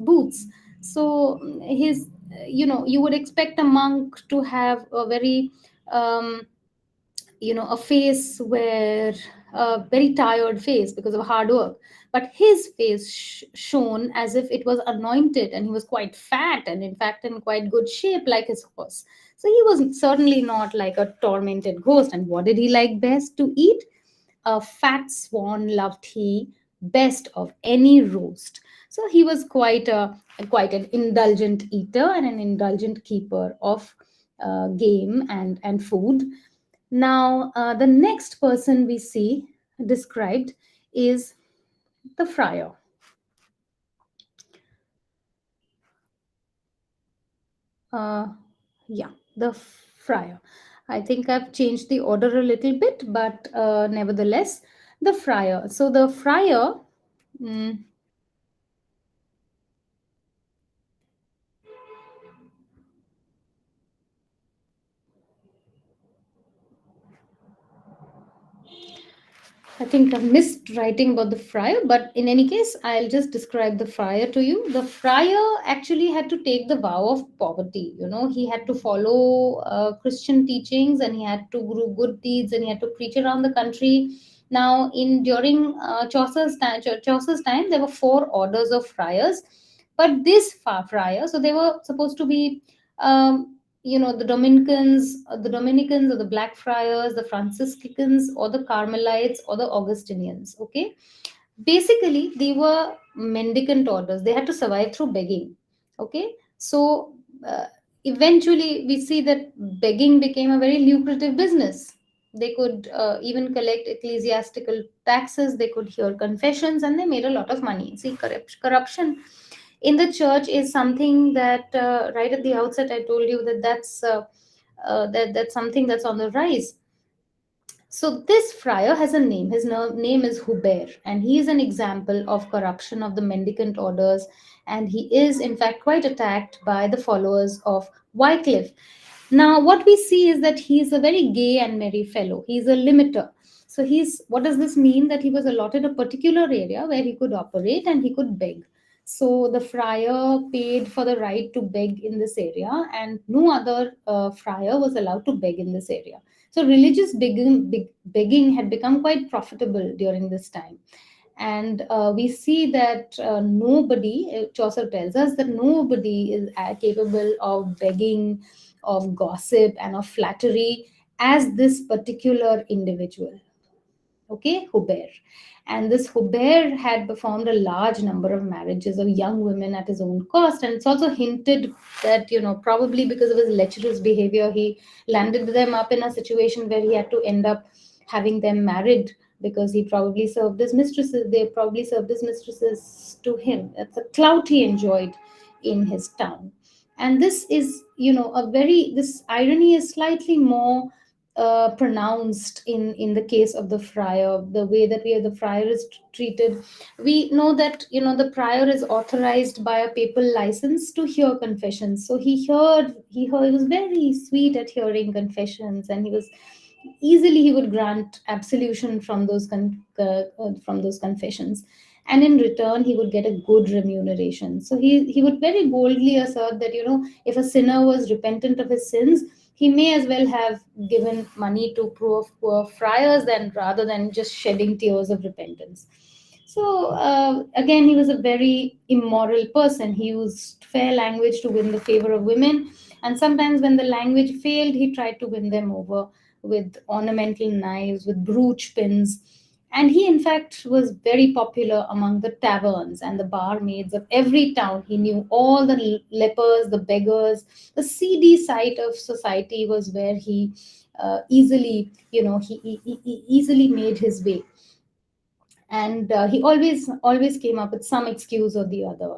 So his, you would expect a monk to have a very, a face where a very tired face because of hard work. But his face shone as if it was anointed, and he was quite fat and, in fact, in quite good shape, like his horse. So he was certainly not like a tormented ghost. And what did he like best to eat? A fat swan loved he best of any roast. So he was quite an indulgent eater and an indulgent keeper of game and food. Now, the next person we see described is the friar. Yeah, the friar. I think I've changed the order a little bit, but nevertheless, the friar. So the friar. mm, I think I've missed writing about the friar, but in any case, I'll just describe the friar to you. The friar actually had to take the vow of poverty. He had to follow Christian teachings, and he had to do good deeds, and he had to preach around the country. Now, during Chaucer's time, there were 4 orders of friars, but this friar, so they were supposed to be. The Dominicans or the Black Friars, the Franciscans or the Carmelites or the Augustinians. Okay, basically they were mendicant orders. They had to survive through begging. Okay, so eventually we see that begging became a very lucrative business. They could even collect ecclesiastical taxes. They could hear confessions, and they made a lot of money. See, corruption in the church is something that, right at the outset, I told you that that's something that's on the rise. So this friar has a name. His name is Hubert, and he is an example of corruption of the mendicant orders, and he is in fact quite attacked by the followers of Wycliffe. Now, what we see is that he is a very gay and merry fellow. He's a limiter. So what does this mean? That he was allotted a particular area where he could operate and he could beg. So the friar paid for the right to beg in this area, and no other friar was allowed to beg in this area. So religious begging had become quite profitable during this time. And we see that Chaucer tells us that nobody is capable of begging, of gossip, and of flattery as this particular individual. Okay, Hubert. And this Hubert had performed a large number of marriages of young women at his own cost. And it's also hinted that, probably because of his lecherous behavior, he landed them up in a situation where he had to end up having them married, because they probably served his mistresses to him. That's a clout he enjoyed in his town. And this is, this irony is slightly more pronounced in the case of the friar. The way that the friar is treated, we know that the prior is authorized by a papal license to hear confessions. So he was very sweet at hearing confessions, and he would grant absolution from those confessions. and in return he would get a good remuneration. So he would very boldly assert that, if a sinner was repentant of his sins, he may as well have given money to poor friars than rather than just shedding tears of repentance. So again, he was a very immoral person. He used fair language to win the favor of women, and sometimes when the language failed, he tried to win them over with ornamental knives, with brooch pins. And he, in fact, was very popular among the taverns and the barmaids of every town. He knew all the lepers, the beggars, the seedy side of society was where he easily, he easily made his way. And he always came up with some excuse or the other.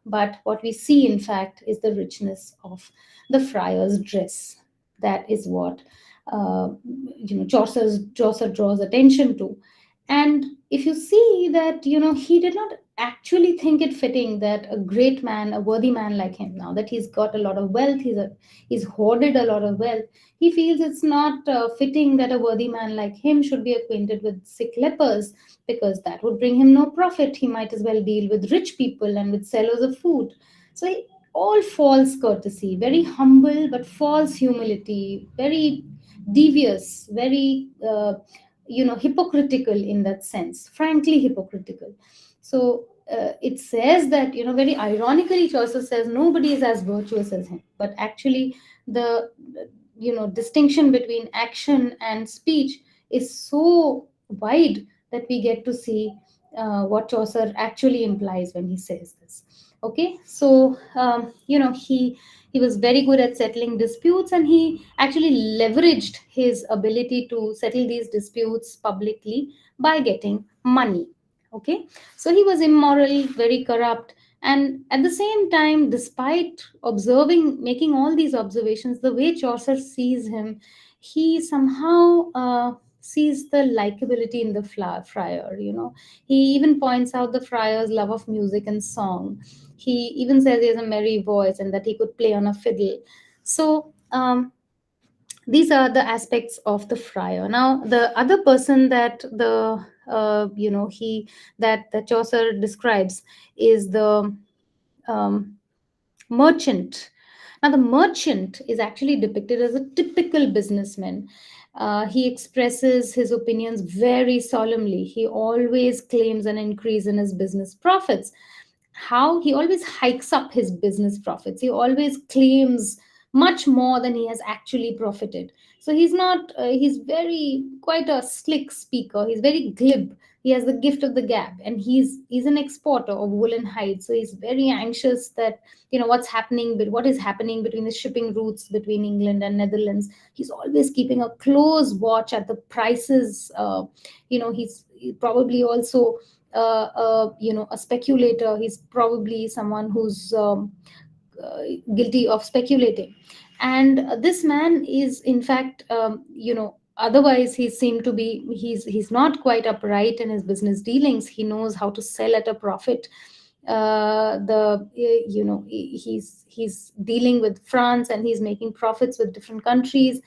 But what we see, in fact, is the richness of the friar's dress. That is what Chaucer draws attention to. And if you see that, he did not actually think it fitting that a great man, a worthy man like him, now that he's got a lot of wealth, he's hoarded a lot of wealth, he feels it's not fitting that a worthy man like him should be acquainted with sick lepers, because that would bring him no profit. He might as well deal with rich people and with sellers of food. So all false courtesy, very humble but false humility, very devious, very hypocritical in that sense, frankly hypocritical. So it says that, very ironically, Chaucer says nobody is as virtuous as him, but actually the distinction between action and speech is so wide that we get to see what Chaucer actually implies when he says this. Okay, so he was very good at settling disputes, and he actually leveraged his ability to settle these disputes publicly by getting money. Okay, so he was immoral, very corrupt, and at the same time, despite making all these observations, the way Chaucer sees him, he somehow sees the likability in the friar. He even points out the friar's love of music and song. He even says he has a merry voice and that he could play on a fiddle. So these are the aspects of the friar. Now, the other person that the Chaucer describes is the um, merchant. Now, the merchant is actually depicted as a typical businessman. He expresses his opinions very solemnly. He always claims an increase in his business profits. How? He always hikes up his business profits. He always claims much more than he has actually profited. So he's not, he's very, quite a slick speaker. He's very glib. He has the gift of the gab, and he's an exporter of woolen hides. So he's very anxious that, what is happening between the shipping routes between England and Netherlands. He's always keeping a close watch at the prices. He's probably also a speculator. He's probably someone who's guilty of speculating. And this man is, in fact, otherwise he seemed to be, he's not quite upright in his business dealings. He knows how to sell at a profit. He's dealing with France, and he's making profits with different countries,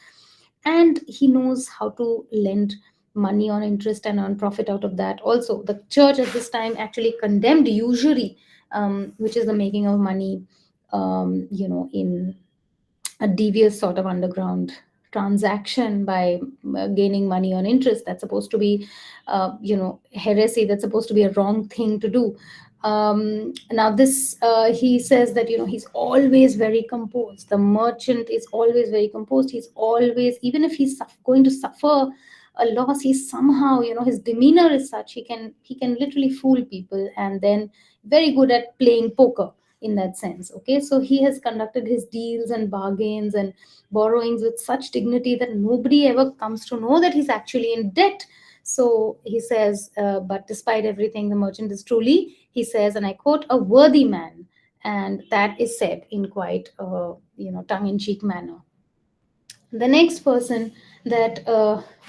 and he knows how to lend money on interest and earn profit out of that. Also, the church at this time actually condemned usury, which is the making of money in a devious sort of underground transaction by gaining money on interest. That's supposed to be heresy. That's supposed to be a wrong thing to do. Now this he says that he's always very composed. The merchant is always very composed. He's always, even if he's going to suffer a loss, he's somehow, his demeanor is such, he can literally fool people, and then very good at playing poker in that sense. Okay, so he has conducted his deals and bargains and borrowings with such dignity that nobody ever comes to know that he's actually in debt. So he says, but despite everything, the merchant is truly, he says, and I quote, a worthy man. And that is said in quite a tongue-in-cheek manner. The next person that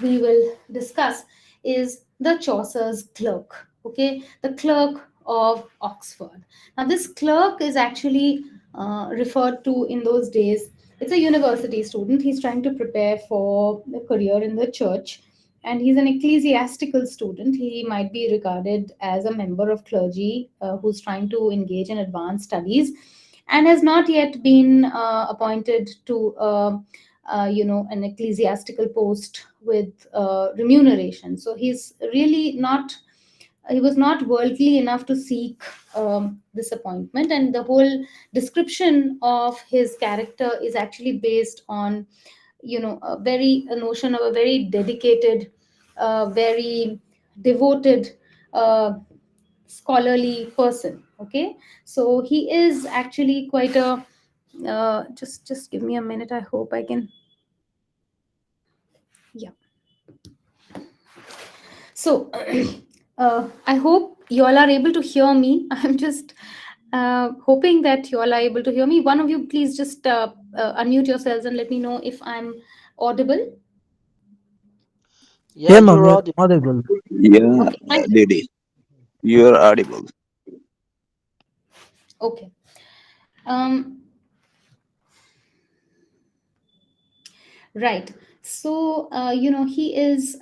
we will discuss is the Chaucer's clerk. Okay, the clerk of Oxford. Now, this clerk is actually referred to in those days. It's a university student. He's trying to prepare for a career in the church. and he's an ecclesiastical student. He might be regarded as a member of clergy who's trying to engage in advanced studies, and has not yet been appointed to an ecclesiastical post with remuneration. So he's really not, he was not worldly enough to seek this appointment, and the whole description of his character is actually based on a notion of a very dedicated, very devoted, scholarly person. Okay, so he is actually quite a just give me a minute. I hope I can. Yeah. So, I hope you all are able to hear me. I'm just hoping that you all are able to hear me. One of you, please just unmute yourselves and let me know if I'm audible. Yeah, Yeah, ma'am, you're you're audible. audible. Yeah, Okay, thank you. Didi, you are audible. Okay. Um, Right. So, he is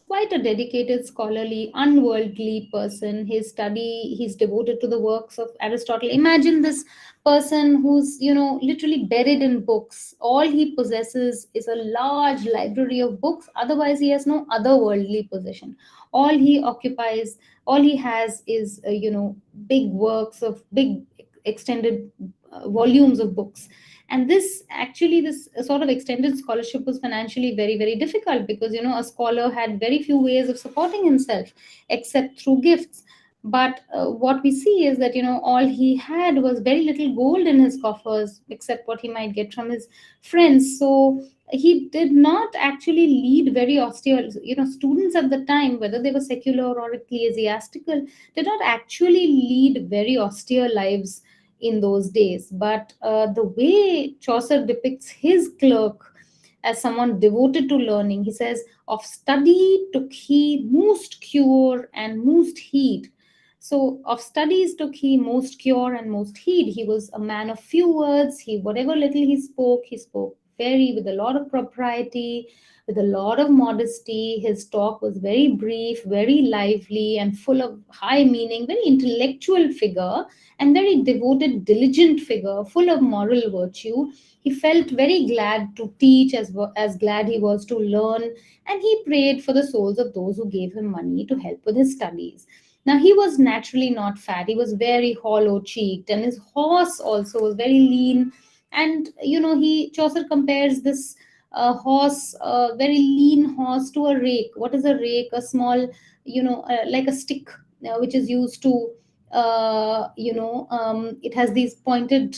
quite a dedicated, scholarly, unworldly person. He's devoted to the works of Aristotle. Imagine this person who's, literally buried in books. All he possesses is a large library of books. Otherwise, he has no other worldly possession. All he occupies, all he has is, big works of big extended volumes of books. And this sort of extended scholarship was financially very, very difficult, because a scholar had very few ways of supporting himself except through gifts. But what we see is that all he had was very little gold in his coffers except what he might get from his friends. So he did not actually lead very austere, students at the time, whether they were secular or ecclesiastical, did not actually lead very austere lives in those days. But the way Chaucer depicts his clerk as someone devoted to learning, he says, "Of study took he most cure and most heed." So, of studies took he most cure and most heed. He was a man of few words. Whatever little he spoke very with a lot of propriety, with a lot of modesty. His talk was very brief, very lively, and full of high meaning, very intellectual figure, and very devoted, diligent figure, full of moral virtue. He felt very glad to teach, as glad he was to learn, and he prayed for the souls of those who gave him money to help with his studies. Now, he was naturally not fat, he was very hollow cheeked, and his horse also was very lean. And Chaucer compares this horse, a very lean horse, to a rake. What is a rake? A small, like a stick, which is used to it has these pointed,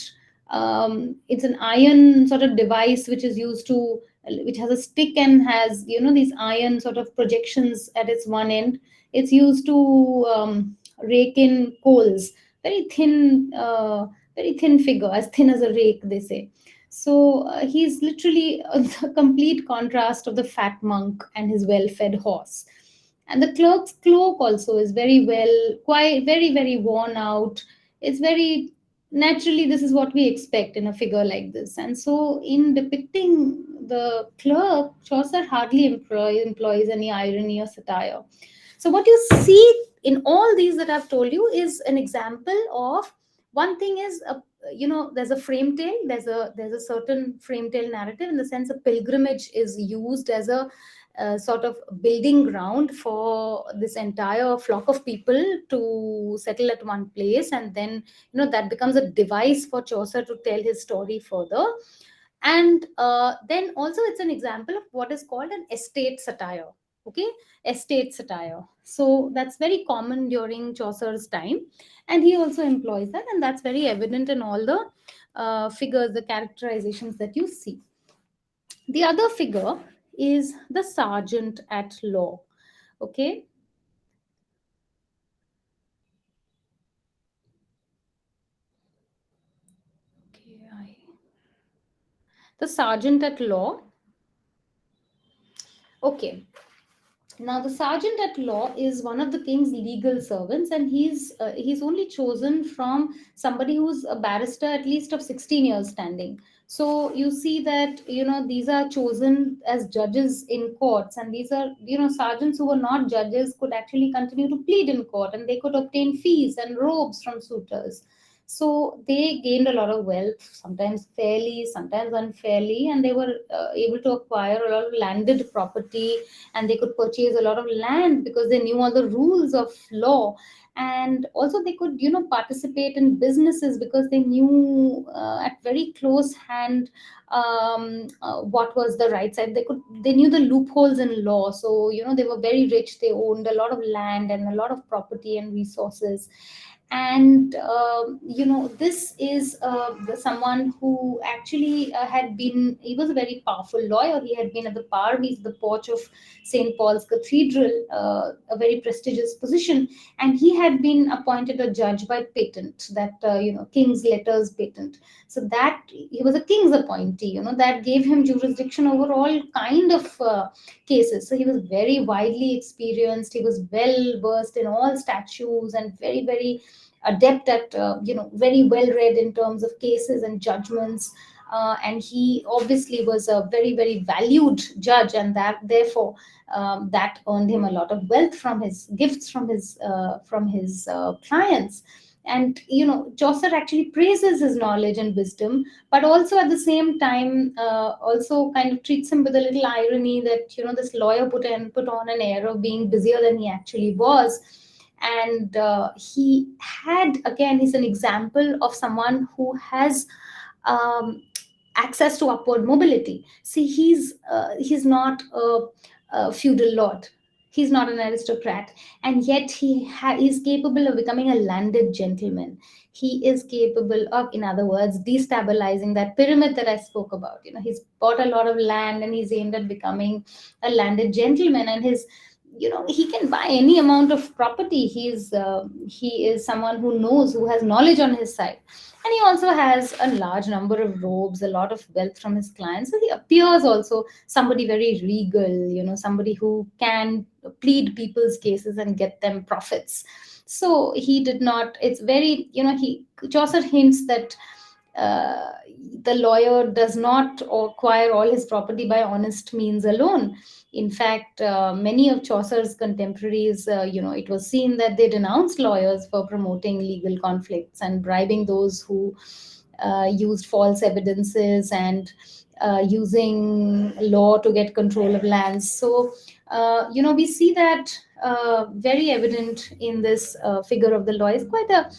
it's an iron sort of device which is used to, which has a stick and has these iron sort of projections at its one end. It's used to rake in coals. Very thin, very thin figure, as thin as a rake, they say. So he's literally the complete contrast of the fat monk and his well-fed horse. And the clerk's cloak also is very well, quite very, very worn out. It's very naturally, this is what we expect in a figure like this. And so in depicting the clerk, Chaucer hardly employs any irony or satire. So what you see in all these that I've told you is an example of, one thing is there's a frame tale, there's a certain frame tale narrative, in the sense a pilgrimage is used as a sort of building ground for this entire flock of people to settle at one place, and then that becomes a device for Chaucer to tell his story further. And then also it's an example of what is called an estate satire. Okay, estate satire. So that's very common during Chaucer's time, and he also employs that, and that's very evident in all the figures, the characterizations that you see. The other figure is the sergeant at law. Okay. The sergeant at law. Okay. Now, the sergeant at law is one of the king's legal servants, and he's only chosen from somebody who's a barrister at least of 16 years standing. So you see that, these are chosen as judges in courts, and these are, sergeants who were not judges could actually continue to plead in court, and they could obtain fees and robes from suitors. So they gained a lot of wealth, sometimes fairly, sometimes unfairly, and they were able to acquire a lot of landed property, and they could purchase a lot of land because they knew all the rules of law. And also they could, participate in businesses because they knew at very close hand what was the right side. They knew the loopholes in law. So, they were very rich, they owned a lot of land and a lot of property and resources. And this is someone who actually he was a very powerful lawyer. He had been at the parvis, the porch of St. Paul's Cathedral, a very prestigious position, and he had been appointed a judge by patent, that king's letters patent. So that he was a king's appointee, that gave him jurisdiction over all kind of cases. So he was very widely experienced, he was well versed in all statutes, and very, very adept at, very well read in terms of cases and judgments. And he obviously was a very, very valued judge, and that therefore that earned him a lot of wealth from his gifts from his clients. And Chaucer actually praises his knowledge and wisdom, but also at the same time also kind of treats him with a little irony that this lawyer put on an air of being busier than he actually was. And he's an example of someone who has um, access to upward mobility. See, he's not a feudal lord, he's not an aristocrat, and yet is capable of becoming a landed gentleman. He is capable of, in other words, destabilizing that pyramid that I spoke about. He's bought a lot of land, and he's aimed at becoming a landed gentleman. And he can buy any amount of property. He is someone who has knowledge on his side, and he also has a large number of robes, a lot of wealth from his clients. So he appears also somebody very regal, somebody who can plead people's cases and get them profits. So he did not. It's very, he Chaucer hints that uh, the lawyer does not acquire all his property by honest means alone. In fact, many of Chaucer's contemporaries, it was seen that they denounced lawyers for promoting legal conflicts and bribing those who used false evidences and using law to get control of lands. So, we see that very evident in this figure of the lawyer. It's quite a,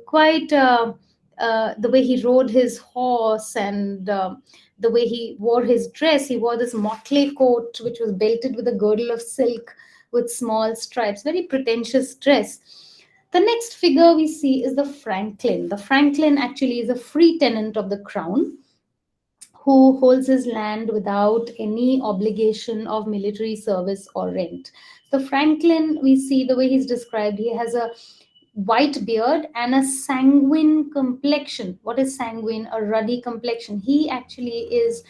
quite the way he rode his horse, and the way he wore his dress. He wore this motley coat, which was belted with a girdle of silk with small stripes, very pretentious dress. The next figure we see is the Franklin. The Franklin actually is a free tenant of the crown who holds his land without any obligation of military service or rent. The Franklin, we see the way he's described, he has a white beard and a sanguine complexion. What is sanguine? A ruddy complexion. He actually is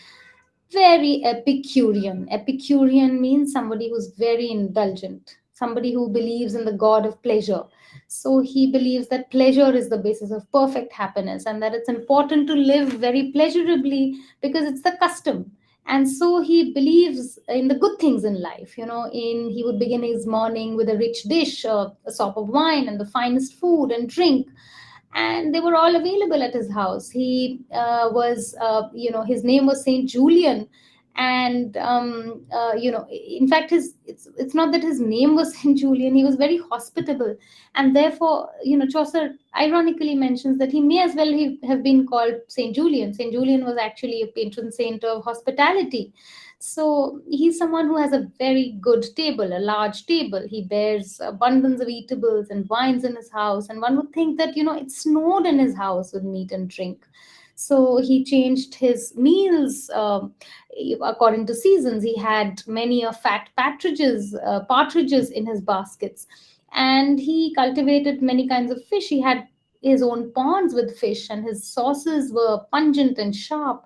very Epicurean. Epicurean means somebody who's very indulgent, somebody who believes in the god of pleasure. So he believes that pleasure is the basis of perfect happiness, and that it's important to live very pleasurably because it's the custom. And so he believes in the good things in life. He would begin his morning with a rich dish, a sop of wine, and the finest food and drink, and they were all available at his house. He his name was Saint Julian. And in fact, it's not that his name was Saint Julian. He was very hospitable, and therefore, Chaucer ironically mentions that he may as well have been called Saint Julian. Saint Julian was actually a patron saint of hospitality. So he's someone who has a very good table, a large table. He bears abundance of eatables and wines in his house. And one would think that, it snowed in his house with meat and drink. So he changed his meals according to seasons. He had many fat partridges in his baskets. And he cultivated many kinds of fish. He had his own ponds with fish, and his sauces were pungent and sharp,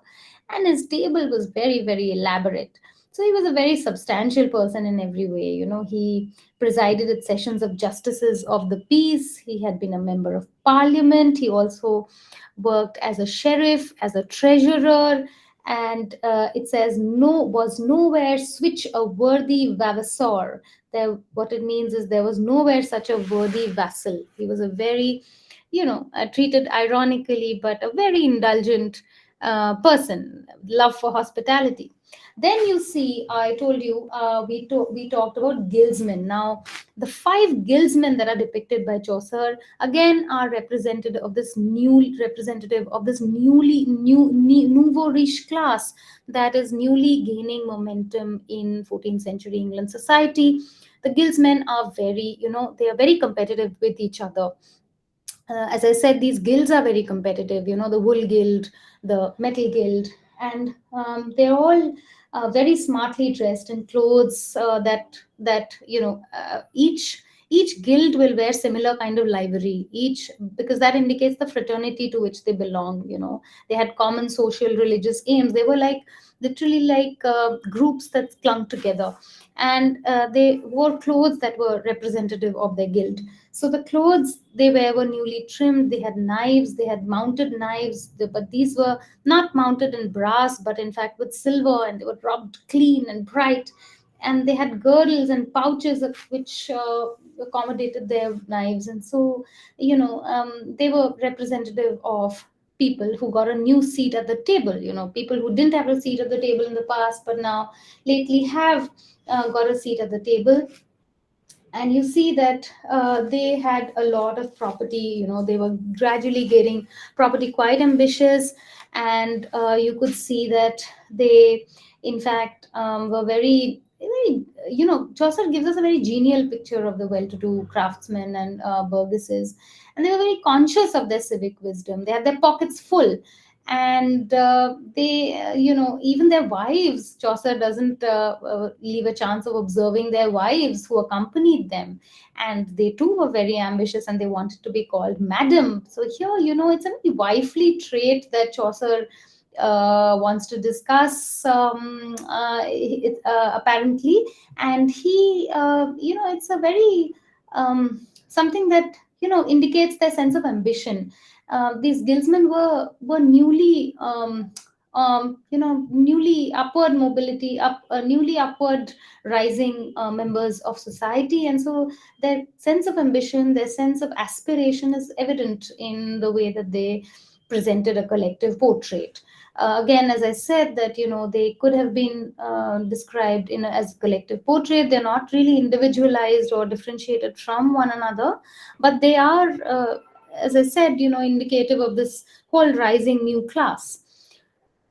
and his table was very, very elaborate. So he was a very substantial person in every way. He presided at sessions of justices of the peace. He had been a member of parliament. He also worked as a sheriff, as a treasurer, and it says no was nowhere switch a worthy vavassor. There, what it means is there was nowhere such a worthy vassal. He was a very, treated ironically, but a very indulgent person, love for hospitality. Then you see, I told you, we talked about guildsmen. Now, the five guildsmen that are depicted by Chaucer again are representative of this nouveau riche class that is newly gaining momentum in 14th century England society. The guildsmen are very, they are very competitive with each other. As I said, these guilds are very competitive. The wool guild, the metal guild, and they're all very smartly dressed in clothes that each guild will wear similar kind of livery, each, because that indicates the fraternity to which they belong. They had common social religious aims. They were like literally like groups that clung together, and they wore clothes that were representative of their guild. So the clothes they wear were newly trimmed. They had knives. They had mounted knives, but these were not mounted in brass, but in fact with silver, and they were rubbed clean and bright. And they had girdles and pouches of which accommodated their knives. And so, they were representative of people who got a new seat at the table. People who didn't have a seat at the table in the past, but now lately have got a seat at the table. And you see that they had a lot of property. They were gradually getting property quite ambitious, and you could see that they in fact were very, Chaucer gives us a very genial picture of the well-to-do craftsmen and burgesses, and they were very conscious of their civic wisdom. They had their pockets full, and they even their wives, Chaucer doesn't leave a chance of observing their wives who accompanied them, and they too were very ambitious, and they wanted to be called madam. So here, it's a very wifely trait that Chaucer wants to discuss, apparently. And he it's a very something that indicates their sense of ambition. These guildsmen were newly upward mobility, newly upward rising members of society, and so their sense of ambition, their sense of aspiration is evident in the way that they presented a collective portrait. Again, as I said, that they could have been described as a collective portrait. They're not really individualized or differentiated from one another, but they are, as I said, indicative of this whole rising new class.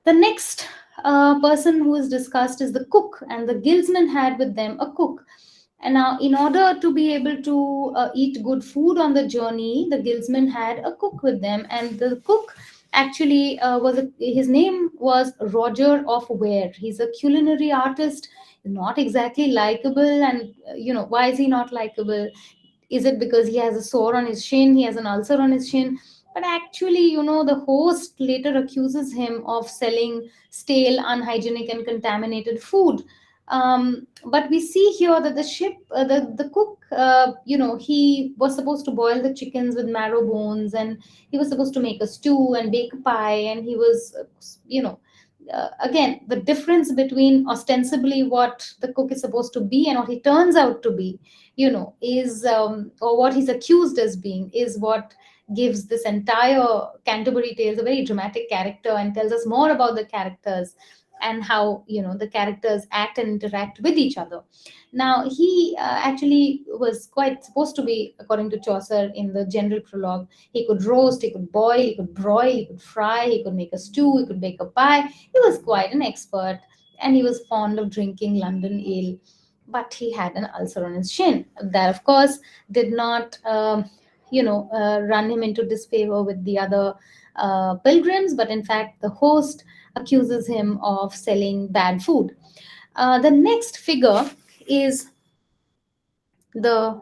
The next person who is discussed is the cook, and the guildsmen had with them a cook. And now, in order to be able to eat good food on the journey, the guildsmen had a cook with them, and the cook actually his name was Roger of Ware. He's a culinary artist, not exactly likable, and why is he not likable? Is it because he has a sore on his shin, he has an ulcer on his shin? But actually, the host later accuses him of selling stale, unhygienic, and contaminated food. But we see here that the cook, he was supposed to boil the chickens with marrow bones, and he was supposed to make a stew and bake a pie, and he was, again, the difference between ostensibly what the cook is supposed to be and what he turns out to be, is, or what he's accused as being, is what gives this entire Canterbury Tales a very dramatic character and tells us more about the characters and how the characters act and interact with each other. Now, he actually was quite supposed to be, according to Chaucer in the general prologue, he could roast, he could boil, he could broil, he could fry, he could make a stew, he could bake a pie. He was quite an expert, and he was fond of drinking London ale. But he had an ulcer on his shin. That, of course, did not, run him into disfavor with the other pilgrims, but in fact, the host accuses him of selling bad food. The next figure is the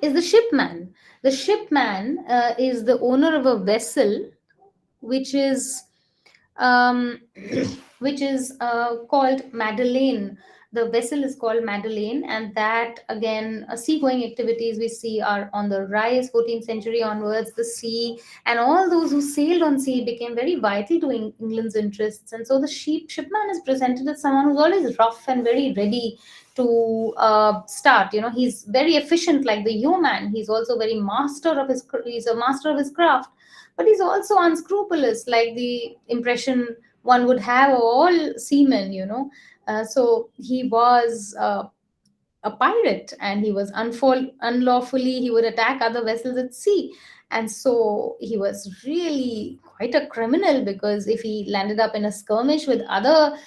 is the shipman. The shipman is the owner of a vessel which is um, which is called Madeleine. The vessel is called Madeleine, and that again, seagoing activities we see are on the rise. 14th century onwards, the sea and all those who sailed on sea became very vital to England's interests, and so the shipman is presented as someone who's always rough and very ready to start. He's very efficient, like the yeoman. He's also very master of his. He's a master of his craft, but he's also unscrupulous, like the impression one would have of all seamen. So he was a pirate, and he was unlawfully, he would attack other vessels at sea. And so he was really quite a criminal, because if he landed up in a skirmish with other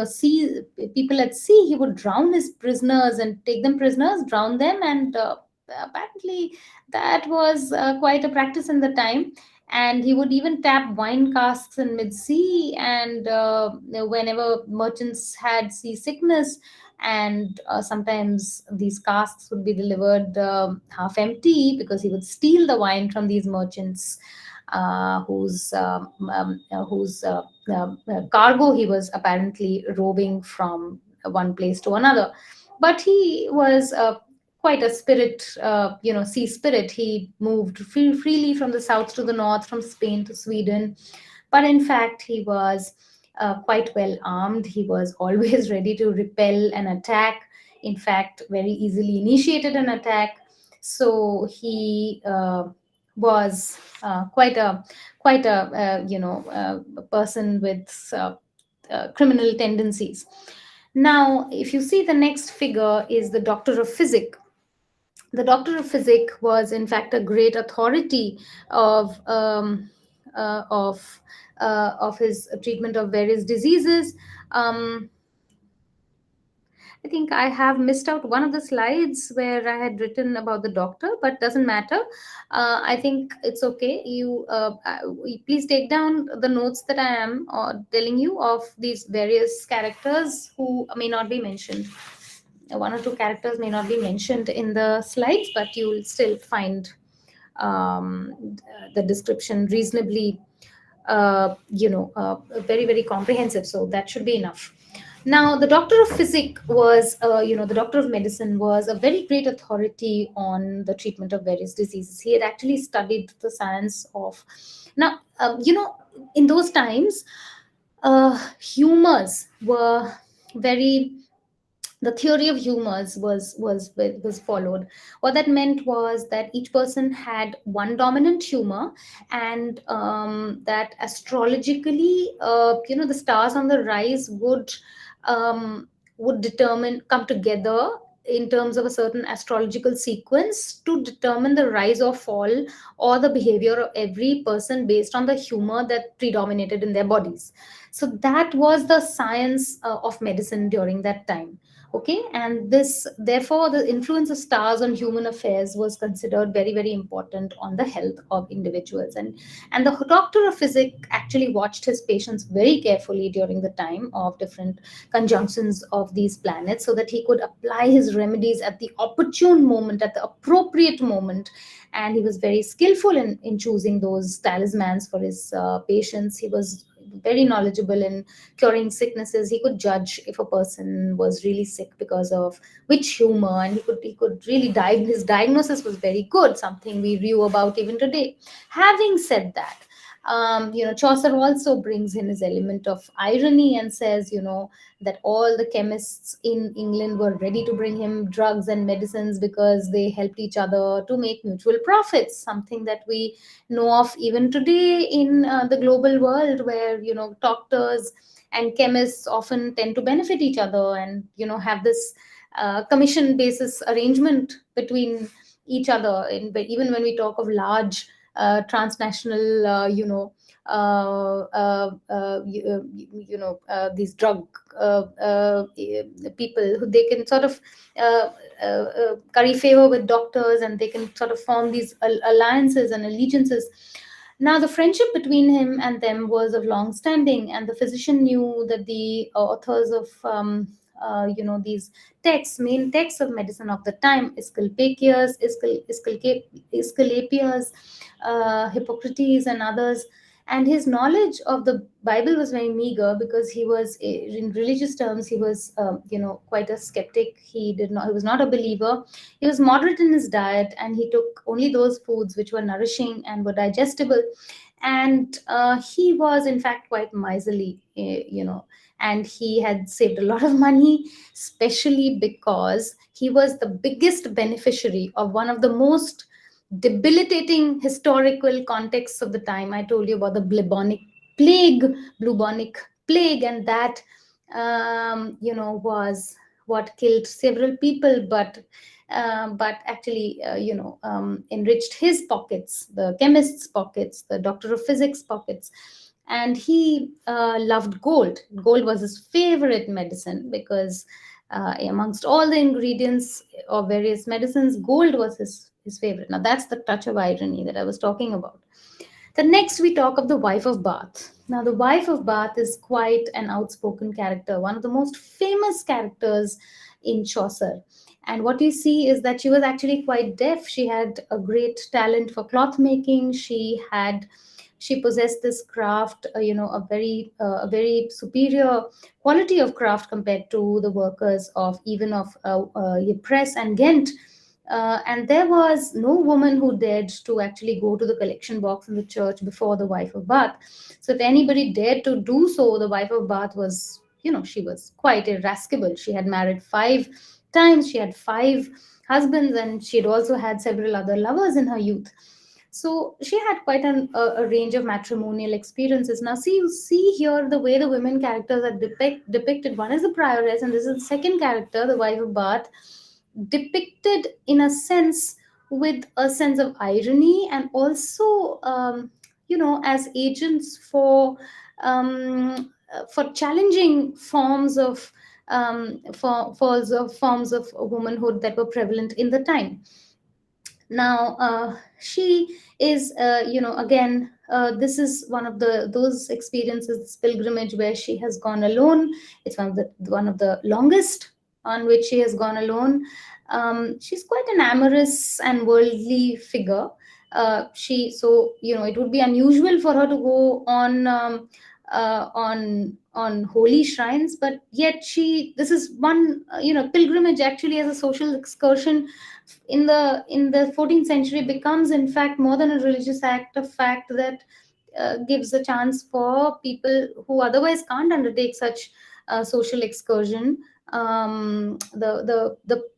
sea people at sea, he would drown his prisoners and take them prisoners, drown them, and apparently that was quite a practice in the time. And he would even tap wine casks in mid-sea, and whenever merchants had seasickness, and sometimes these casks would be delivered half empty, because he would steal the wine from these merchants, whose cargo he was apparently roving from one place to another. But he was quite a spirit, sea spirit. He moved freely from the south to the north, from Spain to Sweden. But in fact, he was quite well armed. He was always ready to repel an attack. In fact, very easily initiated an attack. So he was quite a person with criminal tendencies. Now, if you see, the next figure is the doctor of physic. The doctor of physic was in fact a great authority of of his treatment of various diseases. um, I think I have missed out one of the slides where I had written about the doctor, but doesn't matter. I think it's okay. Please take down the notes that I am telling you of these various characters who may not be mentioned. One or two characters may not be mentioned in the slides, but you will still find the description reasonably, very, very comprehensive. So that should be enough. Now, the doctor of physic was, the doctor of medicine was a very great authority on the treatment of various diseases. He had actually studied the science of. Now, in those times, humors were very, the theory of humors was followed. What that meant was that each person had one dominant humor, and that astrologically, the stars on the rise would come together in terms of a certain astrological sequence to determine the rise or fall, or the behavior of every person based on the humor that predominated in their bodies. So that was the science of medicine during that time. Okay, and this, therefore, the influence of stars on human affairs was considered very, very important on the health of individuals. And the doctor of physics actually watched his patients very carefully during the time of different conjunctions of these planets, so that he could apply his remedies at the opportune moment, at the appropriate moment. And he was very skillful in choosing those talismans for his patients. He was very knowledgeable in curing sicknesses. He could judge if a person was really sick because of which humor, and he could really his diagnosis was very good, something we review about even today. Having said that, Chaucer also brings in his element of irony and says, that all the chemists in England were ready to bring him drugs and medicines because they helped each other to make mutual profits, something that we know of even today in the global world, where doctors and chemists often tend to benefit each other, and have this commission basis arrangement between each other. But even when we talk of large transnational, these drug people, who they can sort of curry favor with doctors, and they can sort of form these alliances and allegiances. Now, the friendship between him and them was of long standing, and the physician knew that the authors of these texts, main texts of medicine of the time, Asclepius, Hippocrates, and others. And his knowledge of the Bible was very meager, because he was, in religious terms, he was, quite a skeptic. He was not a believer. He was moderate in his diet, and he took only those foods which were nourishing and were digestible. And he was, in fact, quite miserly, and he had saved a lot of money, especially because he was the biggest beneficiary of one of the most debilitating historical contexts of the time. I told you about the plague, bubonic plague, and that, was what killed several people, but actually, enriched his pockets, the chemist's pockets, the doctor of physics pockets. And he loved gold. Gold was his favorite medicine, because amongst all the ingredients of various medicines, gold was his favorite. Now, that's the touch of irony that I was talking about. The next, we talk of the wife of Bath. Now, the wife of Bath is quite an outspoken character, one of the most famous characters in Chaucer. And what you see is that she was actually quite deaf. She had a great talent for cloth making. She possessed this craft, a very superior quality of craft compared to the workers of Ypres and Ghent. And there was no woman who dared to actually go to the collection box in the church before the wife of Bath. So if anybody dared to do so, the wife of Bath was, she was quite irascible. She had married 5 times, she had 5 husbands, and she had also had several other lovers in her youth. So she had quite a range of matrimonial experiences. Now, see, you see here the way the women characters are depicted. One is the prioress, and this is the second character, the wife of Bath, depicted in a sense, with a sense of irony, and also, as agents for challenging forms of forms of womanhood that were prevalent in the time. Now, she is, again, this is one of those experiences, this pilgrimage where she has gone alone. It's one of the longest on which she has gone alone. She's quite an amorous and worldly figure. It would be unusual for her to go on holy shrines, but yet this is one, pilgrimage actually as a social excursion in the 14th century becomes, in fact, more than a religious act, a fact that gives a chance for people who otherwise can't undertake such social excursion. The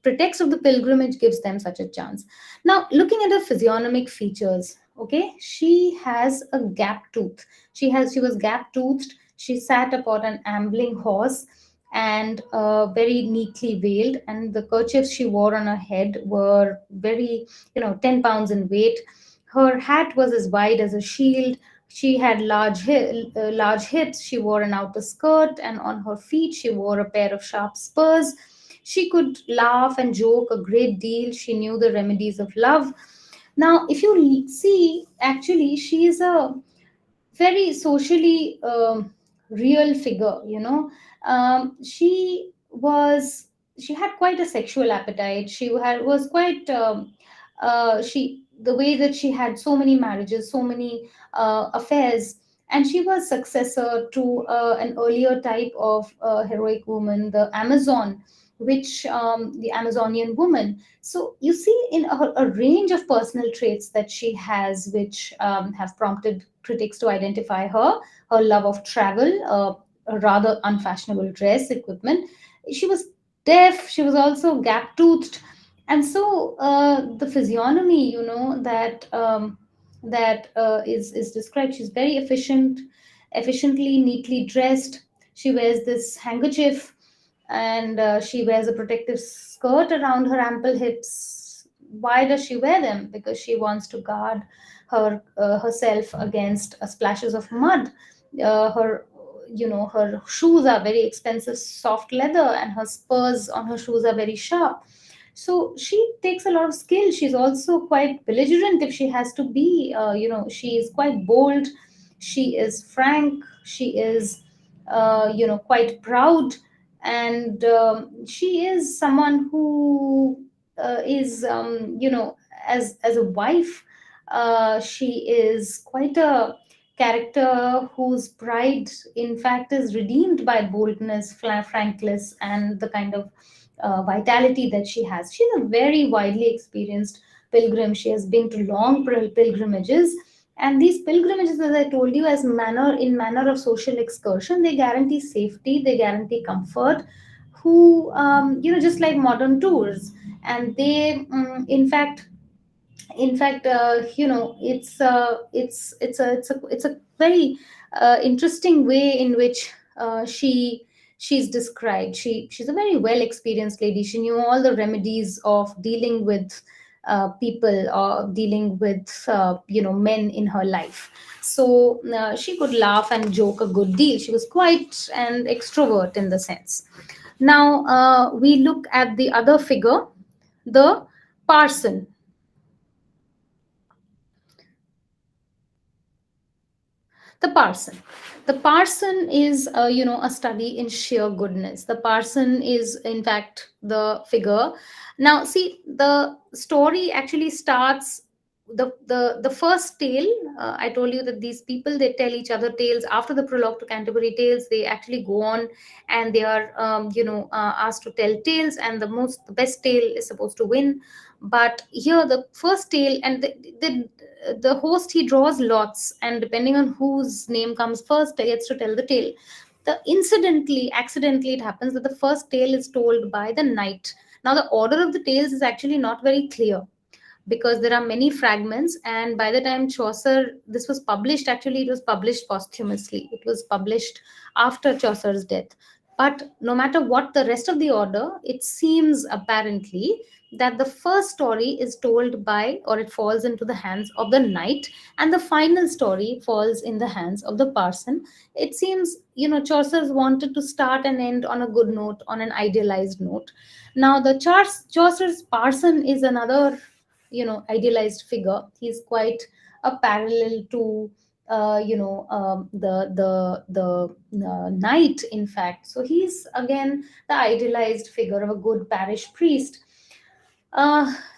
pretext of the pilgrimage gives them such a chance. Now, looking at her physiognomic features, okay, she has a gap tooth. She was gap toothed. She sat upon an ambling horse, and very neatly veiled, and the kerchiefs she wore on her head were very, 10 pounds in weight. Her hat was as wide as a shield. She had large hips. She wore an outer skirt, and on her feet she wore a pair of sharp spurs. She could laugh and joke a great deal. She knew the remedies of love. Now, if you see, actually, she is a very socially real figure. She had quite a sexual appetite. Was quite she the way that she had so many marriages, so many affairs, and she was successor to an earlier type of heroic woman, the Amazon, which the Amazonian woman. So you see in a range of personal traits that she has, which have prompted critics to identify her love of travel, a rather unfashionable dress equipment. She was deaf. She was also gap toothed, and so the physiognomy, that is described. She's very efficiently, neatly dressed. She wears this handkerchief, and she wears a protective skirt around her ample hips. Why does she wear them? Because she wants to guard herself against splashes of mud. Her shoes are very expensive soft leather, and her spurs on her shoes are very sharp. So she takes a lot of skill. She's also quite belligerent if she has to be. She is quite bold. She is frank. She is, quite proud. and she is someone who is as a wife, she is quite a character whose pride in fact is redeemed by boldness, frankness, and the kind of vitality that she has. She's a very widely experienced pilgrim. She has been to long pilgrimages, and these pilgrimages, as I told you, as manner of social excursion, they guarantee safety, they guarantee comfort, who just like modern tours. And they in fact it's a very interesting way in which she's described. She's a very well experienced lady. She knew all the remedies of dealing with people, or dealing with men in her life. So she could laugh and joke a good deal. She was quite an extrovert in the sense. Now we look at the other figure, the parson. The parson is a study in sheer goodness. The parson is in fact the figure. Now see, the story actually starts, the first tale. I told you that these people, they tell each other tales. After the prologue to Canterbury Tales, they actually go on and they are asked to tell tales, and the best tale is supposed to win. But here the first tale, and the host, he draws lots, and depending on whose name comes first, gets to tell the tale. Accidentally, it happens that the first tale is told by the knight. Now the order of the tales is actually not very clear, because there are many fragments, and by the time Chaucer, this was published, actually it was published posthumously, it was published after Chaucer's death. But no matter what the rest of the order, it seems apparently that the first story is told by, or it falls into the hands of the knight, and the final story falls in the hands of the parson. It seems, Chaucer's wanted to start and end on a good note, on an idealized note. Now the Chaucer's parson is another idealized figure. He's quite a parallel to the knight, in fact. So he's again the idealized figure of a good parish priest.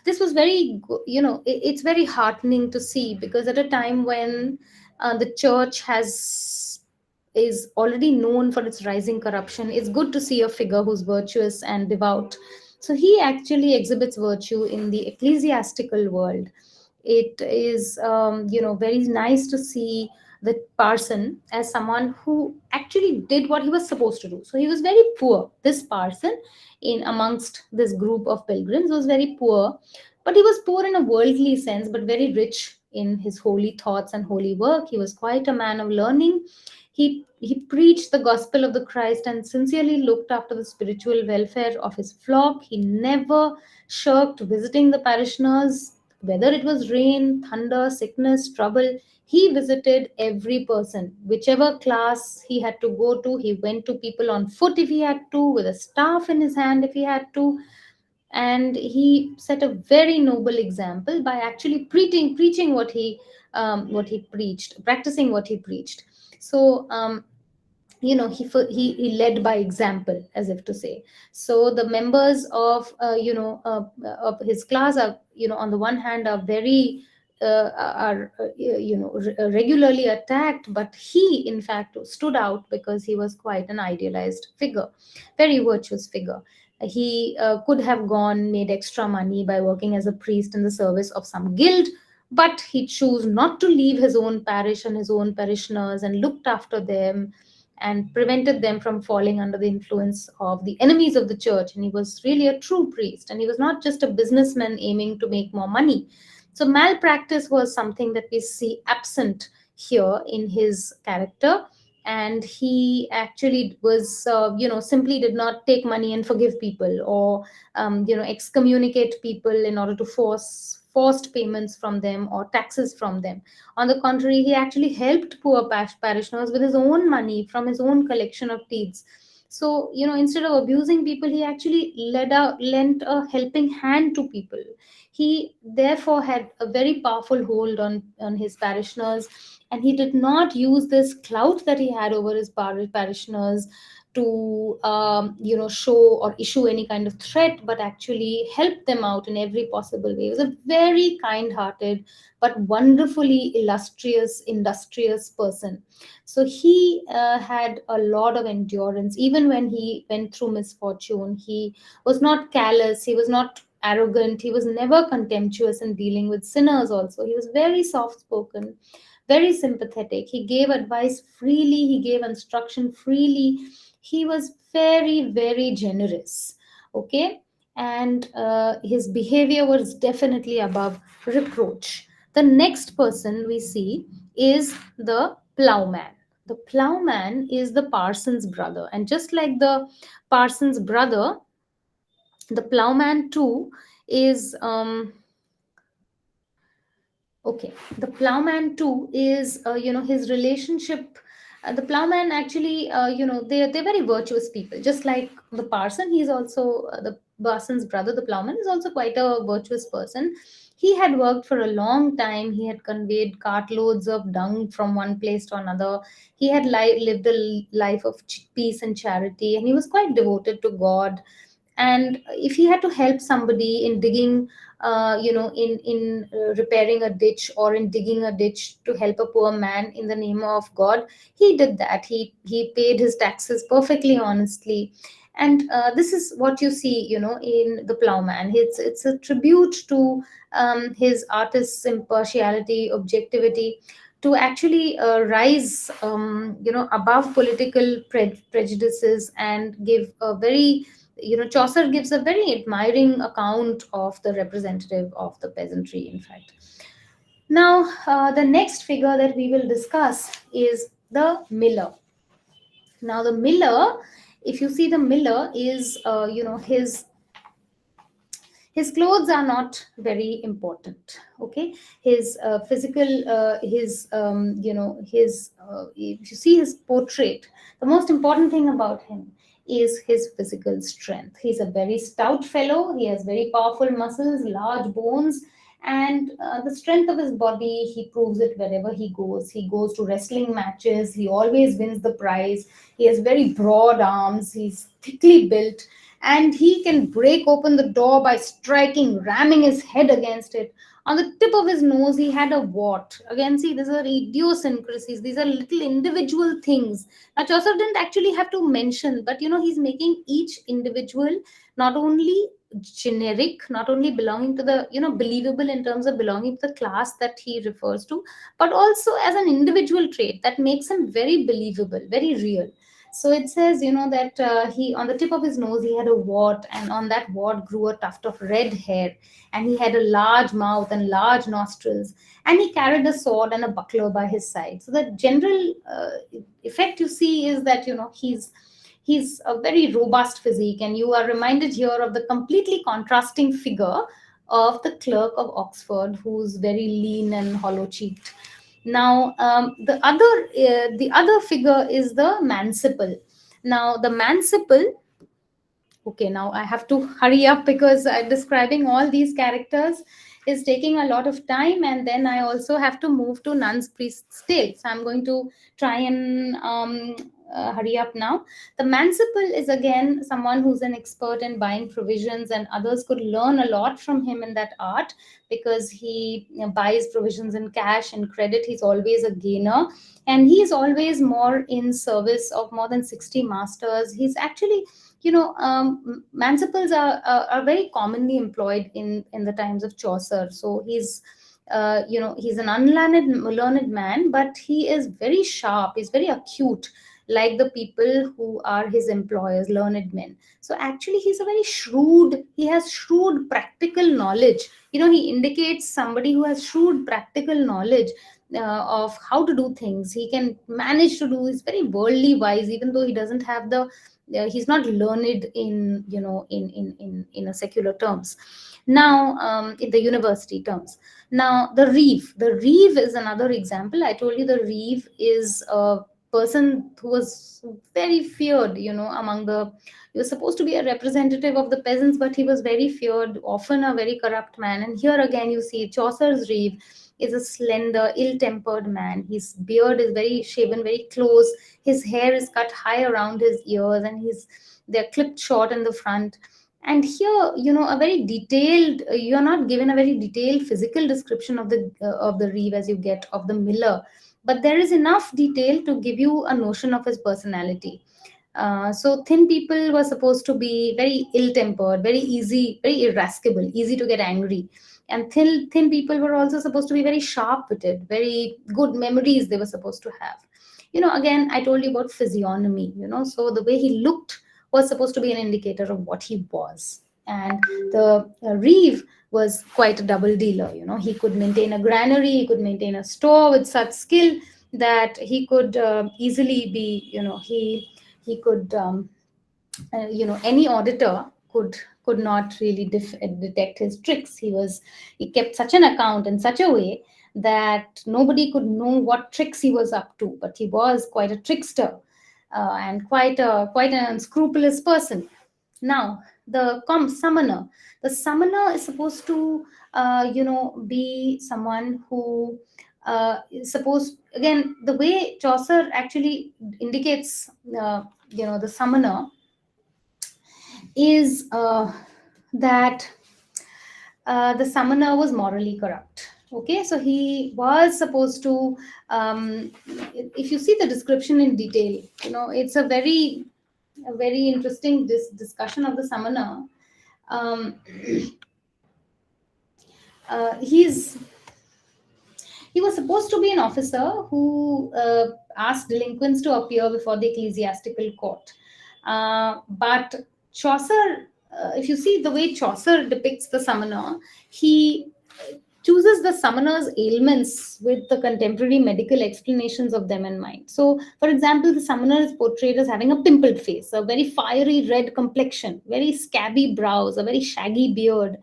This was very it's very heartening to see, because at a time when the church has is already known for its rising corruption, it's good to see a figure who's virtuous and devout. So he actually exhibits virtue in the ecclesiastical world. It is very nice to see the parson as someone who actually did what he was supposed to do. So he was very poor. This parson, in amongst this group of pilgrims, was very poor, but he was poor in a worldly sense, but very rich in his holy thoughts and holy work. He was quite a man of learning. He preached the gospel of the Christ and sincerely looked after the spiritual welfare of his flock. He never shirked visiting the parishioners, whether it was rain, thunder, sickness, trouble. He visited every person. Whichever class he had to go to, he went to people on foot if he had to, with a staff in his hand if he had to. And he set a very noble example by actually preaching what he preached, practicing what he preached. So he led by example, as if to say. So the members of his class are, on the one hand, are very are regularly attacked, but he in fact stood out because he was quite an idealized figure, very virtuous figure. He could have gone made extra money by working as a priest in the service of some guild, but he chose not to leave his own parish and his own parishioners, and looked after them and prevented them from falling under the influence of the enemies of the church. And he was really a true priest, and he was not just a businessman aiming to make more money. So malpractice was something that we see absent here in his character. And he actually was simply did not take money and forgive people, or excommunicate people in order to forced payments from them or taxes from them. On the contrary, he actually helped poor parishioners with his own money from his own collection of teats. So, instead of abusing people, he actually lent a helping hand to people. He therefore had a very powerful hold on his parishioners, and he did not use this clout that he had over his parishioners to show or issue any kind of threat, but actually help them out in every possible way. He was a very kind-hearted but wonderfully illustrious, industrious person. So he had a lot of endurance. Even when he went through misfortune, he was not callous, he was not arrogant, he was never contemptuous in dealing with sinners also. He was very soft-spoken, very sympathetic. He gave advice freely, he gave instruction freely. He was very, very generous. Okay. And his behavior was definitely above reproach. The next person we see is the plowman. The plowman is the parson's brother. And just like the parson's brother, the plowman too is okay, the plowman too is his relationship. The plowman actually, they're very virtuous people. Just like the parson, he's also the parson's brother. The plowman is also quite a virtuous person. He had worked for a long time. He had conveyed cartloads of dung from one place to another. He had lived a life of peace and charity, and he was quite devoted to God. And if he had to help somebody in digging, in repairing a ditch, or in digging a ditch to help a poor man in the name of God, he did that. He paid his taxes perfectly honestly. And this is what you see, in the plowman. It's a tribute to his artist's impartiality, objectivity, to actually rise above political prejudices, and give a very, Chaucer gives a very admiring account of the representative of the peasantry, in fact. Now, the next figure that we will discuss is the miller. Now, the miller, if you see, the miller is, his clothes are not very important. Okay, his physical, his his if you see his portrait, the most important thing about him is his physical strength. He's a very stout fellow. He has very powerful muscles, large bones, and the strength of his body, he proves it wherever he goes. He goes to wrestling matches, he always wins the prize. He has very broad arms, he's thickly built, and he can break open the door by striking, ramming his head against it. On the tip of his nose, he had a wart. Again, see, these are idiosyncrasies. These are little individual things. Now, Chaucer didn't actually have to mention, but he's making each individual not only generic, not only belonging to the, believable in terms of belonging to the class that he refers to, but also as an individual trait that makes him very believable, very real. So it says, that he, on the tip of his nose, he had a wart, and on that wart grew a tuft of red hair, and he had a large mouth and large nostrils, and he carried a sword and a buckler by his side. So the general effect you see is that, he's a very robust physique, and you are reminded here of the completely contrasting figure of the clerk of Oxford, who's very lean and hollow cheeked. Now, the other figure is the manciple. Now, the manciple. Okay, now I have to hurry up because describing all these characters is taking a lot of time, and then I also have to move to nuns, priests, tale. So I'm going to try and hurry up now. The manciple is again someone who's an expert in buying provisions, and others could learn a lot from him in that art, because he buys provisions in cash and credit. He's always a gainer, and he's always more in service of more than 60 masters. He's actually, manciples are very commonly employed in the times of Chaucer. So he's he's an unlearned man, but he is very sharp, he's very acute, like the people who are his employers, learned men. So actually he's a very shrewd, he has shrewd practical knowledge. He indicates somebody who has shrewd practical knowledge of how to do things. He can manage to do, he's very worldly wise, even though he doesn't have the he's not learned in, in a secular terms. Now, in the university terms. Now, the reeve is another example. I told you the reeve is a person who was very feared, among the, he was supposed to be a representative of the peasants, but he was very feared, often a very corrupt man. And here again you see Chaucer's reeve is a slender, ill-tempered man. His beard is very shaven, very close. His hair is cut high around his ears, and they're clipped short in the front. And here, a very detailed. You're not given a very detailed physical description of the Reeve as you get of the miller, but there is enough detail to give you a notion of his personality. So thin people were supposed to be very ill-tempered, very easy, very irascible, easy to get angry. And thin people were also supposed to be very sharp-witted, very good memories they were supposed to have. Again, I told you about physiognomy, so the way he looked was supposed to be an indicator of what he was. And the Reeve was quite a double dealer. He could maintain a granary, he could maintain a store with such skill that he could easily be, he could any auditor could not really detect his tricks. He kept such an account in such a way that nobody could know what tricks he was up to, but he was quite a trickster, and quite an unscrupulous person. Now, the summoner is supposed to be someone who is supposed, again, the way Chaucer actually indicates the summoner is that the summoner was morally corrupt. Okay, so he was supposed to, if you see the description in detail, it's a very interesting discussion of the summoner. um, he's He was supposed to be an officer who asked delinquents to appear before the ecclesiastical court. But Chaucer, if you see the way Chaucer depicts the summoner, he chooses the summoner's ailments with the contemporary medical explanations of them in mind. So, for example, the summoner is portrayed as having a pimpled face, a very fiery red complexion, very scabby brows, a very shaggy beard,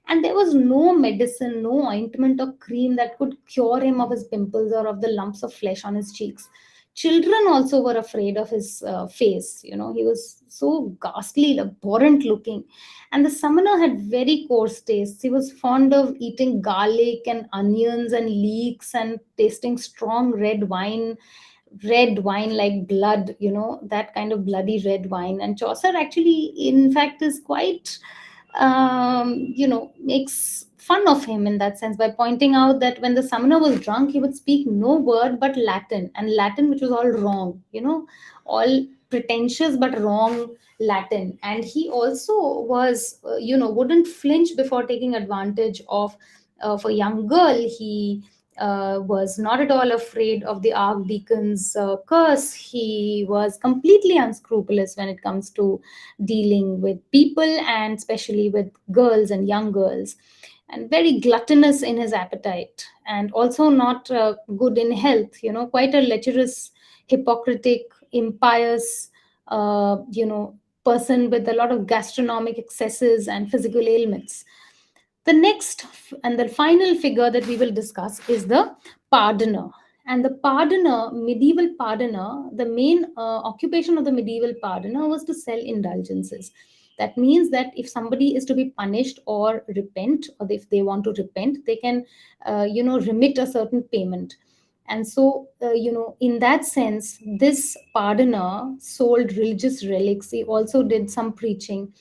and there was no medicine, no ointment or cream that could cure him of his pimples or of the lumps of flesh on his cheeks. Children also were afraid of his face. He was so ghastly, abhorrent looking. And the summoner had very coarse tastes. He was fond of eating garlic and onions and leeks and tasting strong red wine like blood, that kind of bloody red wine. And Chaucer actually, in fact, is quite makes fun of him in that sense by pointing out that when the summoner was drunk, he would speak no word but Latin, and Latin which was all wrong, all pretentious but wrong Latin. And he also was, wouldn't flinch before taking advantage of a young girl. He was not at all afraid of the archdeacon's curse. He was completely unscrupulous when it comes to dealing with people, and especially with girls and young girls, and very gluttonous in his appetite, and also not good in health. Quite a lecherous, hypocritic, impious, person with a lot of gastronomic excesses and physical ailments. The next and the final figure that we will discuss is the pardoner. And the pardoner, medieval pardoner, the main occupation of the medieval pardoner was to sell indulgences. That means that if somebody is to be punished or repent, or if they want to repent, they can, remit a certain payment. And so, in that sense, this pardoner sold religious relics. He also did some preaching,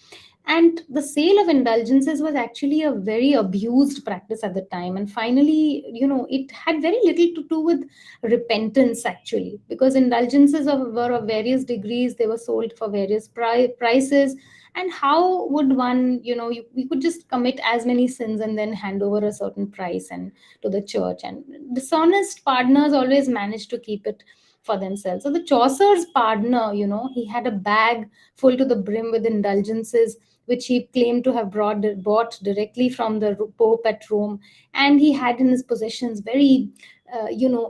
and the sale of indulgences was actually a very abused practice at the time. And finally, it had very little to do with repentance, actually, because indulgences were of various degrees. They were sold for various prices. And how would one, we could just commit as many sins and then hand over a certain price and to the church, and dishonest pardoners always managed to keep it for themselves. So the Chaucer's pardoner, he had a bag full to the brim with indulgences, which he claimed to have bought directly from the Pope at Rome. And he had in his possessions very,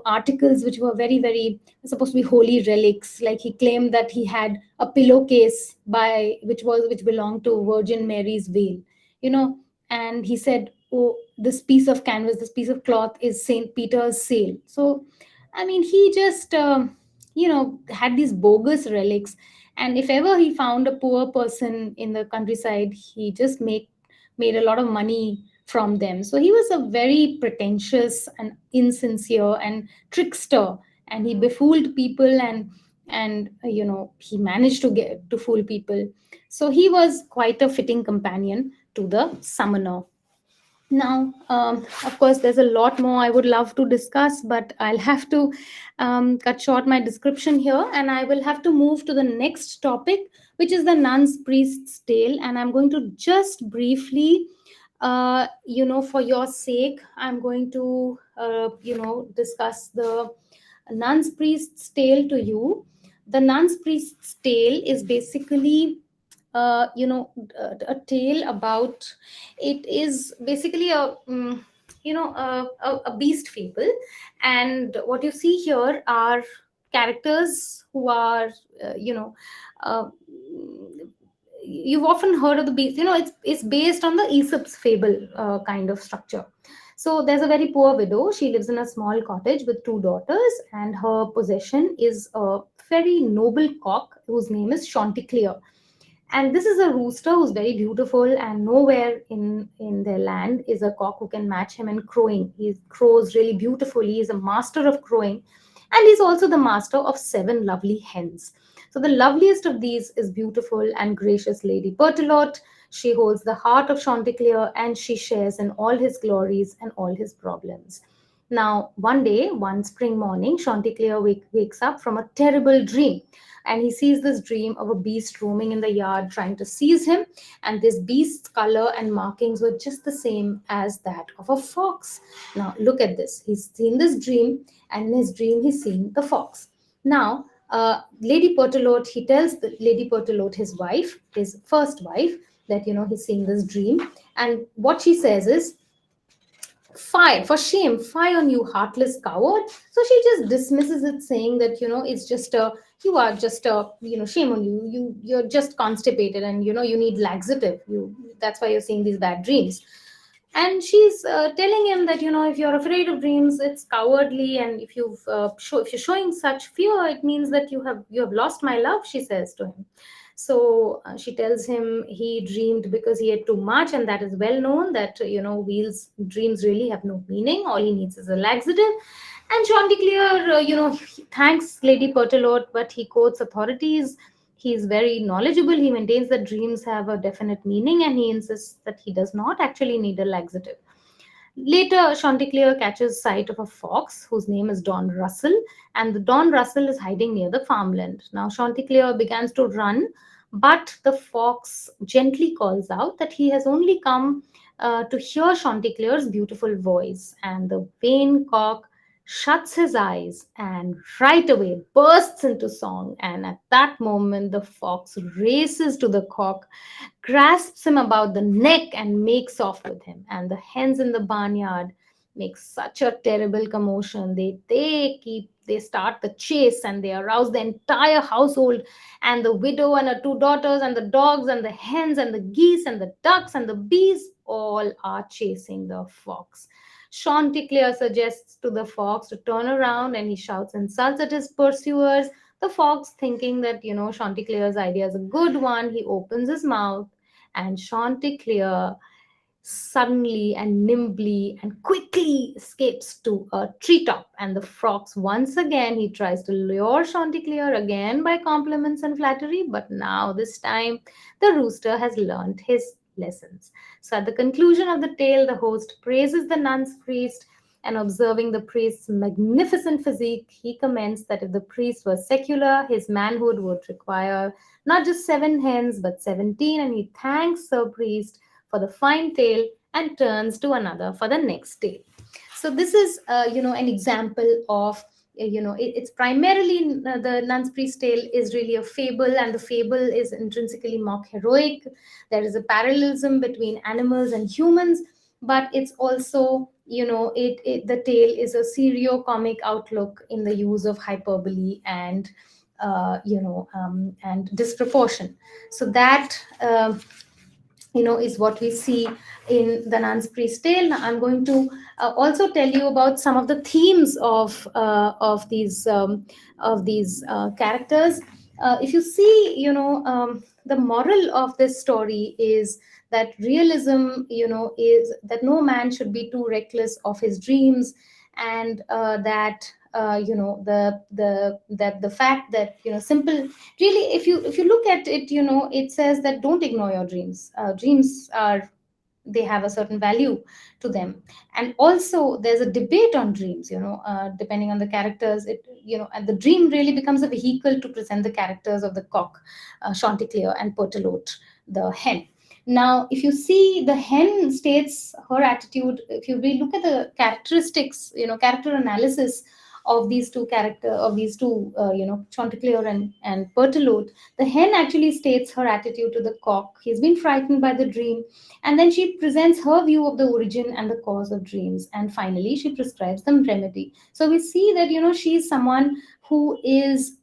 articles which were very, very supposed to be holy relics. Like, he claimed that he had a pillowcase which belonged to Virgin Mary's veil, and he said, "Oh, this piece of canvas, this piece of cloth is Saint Peter's seal." So, I mean, he just, had these bogus relics. And if ever he found a poor person in the countryside, he just made a lot of money from them. So he was a very pretentious and insincere and trickster, and he befooled people, and he managed to get to fool people. So he was quite a fitting companion to the summoner. Now, of course, there's a lot more I would love to discuss, but I'll have to cut short my description here, and I will have to move to the next topic, which is the nun's priest's tale. And I'm going to just briefly, for your sake, I'm going to, discuss the nun's priest's tale to you. The nun's priest's tale is basically a tale about, it is basically a beast fable. And what you see here are characters who are uh, you know uh, you've often heard of the beast. It's based on the Aesop's fable kind of structure. So there's a very poor widow. She lives in a small cottage with two daughters, and her possession is a very noble cock whose name is Chanticleer. And this is a rooster who's very beautiful, and nowhere in their land is a cock who can match him in crowing. He crows really beautifully. He's a master of crowing, and he's also the master of seven lovely hens. So the loveliest of these is beautiful and gracious Lady Berthelot. She holds the heart of Chanticleer, and she shares in all his glories and all his problems. Now, one day, one spring morning, Chanticleer wakes up from a terrible dream, and he sees this dream of a beast roaming in the yard trying to seize him. And this beast's color and markings were just the same as that of a fox. Now, look at this. He's seen this dream, and in his dream, he's seen the fox. Now, Lady Berthelot, he tells Lady Berthelot, his wife, his first wife, that he's seeing this dream. And what she says is, "Fie, for shame, fie on you, heartless coward." So she just dismisses it, saying that it's just a, you are just a, shame on you, you're just constipated, and you need laxative, that's why you're seeing these bad dreams. And she's telling him that if you're afraid of dreams, it's cowardly, and if you're showing such fear, it means that you have lost my love, she says to him. So she tells him he dreamed because he had too much, and that is well known, that Wheel's dreams really have no meaning. All he needs is a laxative. And Chanticleer, he thanks Lady Berthelot, but he quotes authorities. He's very knowledgeable. He maintains that dreams have a definite meaning, and he insists that he does not actually need a laxative. Later, Chanticleer catches sight of a fox whose name is Don Russell, and the Don Russell is hiding near the farmland. Now, Chanticleer begins to run, but the fox gently calls out that he has only come to hear Chanticleer's beautiful voice, and the vain cock shuts his eyes and right away bursts into song. And at that moment, the fox races to the cock, grasps him about the neck, and makes off with him. And the hens in the barnyard make such a terrible commotion. They start the chase, and they arouse the entire household, and the widow and her two daughters, and the dogs, and the hens, and the geese, and the ducks, and the bees, all are chasing the fox. Chanticleer suggests to the fox to turn around, and he shouts insults at his pursuers. The fox, thinking that Chanticleer's idea is a good one, he opens his mouth, and Chanticleer suddenly and nimbly and quickly escapes to a treetop. And the fox, once again, he tries to lure Chanticleer again by compliments and flattery, but now this time the rooster has learned his lessons. So at the conclusion of the tale, the host praises the nun's priest, and observing the priest's magnificent physique, he comments that if the priest was secular, his manhood would require not just 7 hens but 17, and he thanks Sir Priest for the fine tale and turns to another for the next tale. So this is, an example of, it's primarily, the nun's priest tale is really a fable, and the fable is intrinsically mock heroic. There is a parallelism between animals and humans, but it's also, the tale is a serio-comic outlook in the use of hyperbole and disproportion. So that is what we see in the nun's priest tale. Now, I'm going to also tell you about some of the themes of these characters. If you see, the moral of this story is that realism, is that no man should be too reckless of his dreams, and that the fact that, simple, really, if you look at it, it says that don't ignore your dreams. Dreams are, they have a certain value to them. And also there's a debate on dreams, depending on the characters, and the dream really becomes a vehicle to present the characters of the cock, Chanticleer, and Pertelote, the hen. Now if you see, the hen states her attitude. If you really look at the characteristics, character analysis of these two, Chanticleer and Pertelote, the hen actually states her attitude to the cock. He's been frightened by the dream, and then she presents her view of the origin and the cause of dreams, and finally she prescribes them remedy. So we see that, she's someone who is,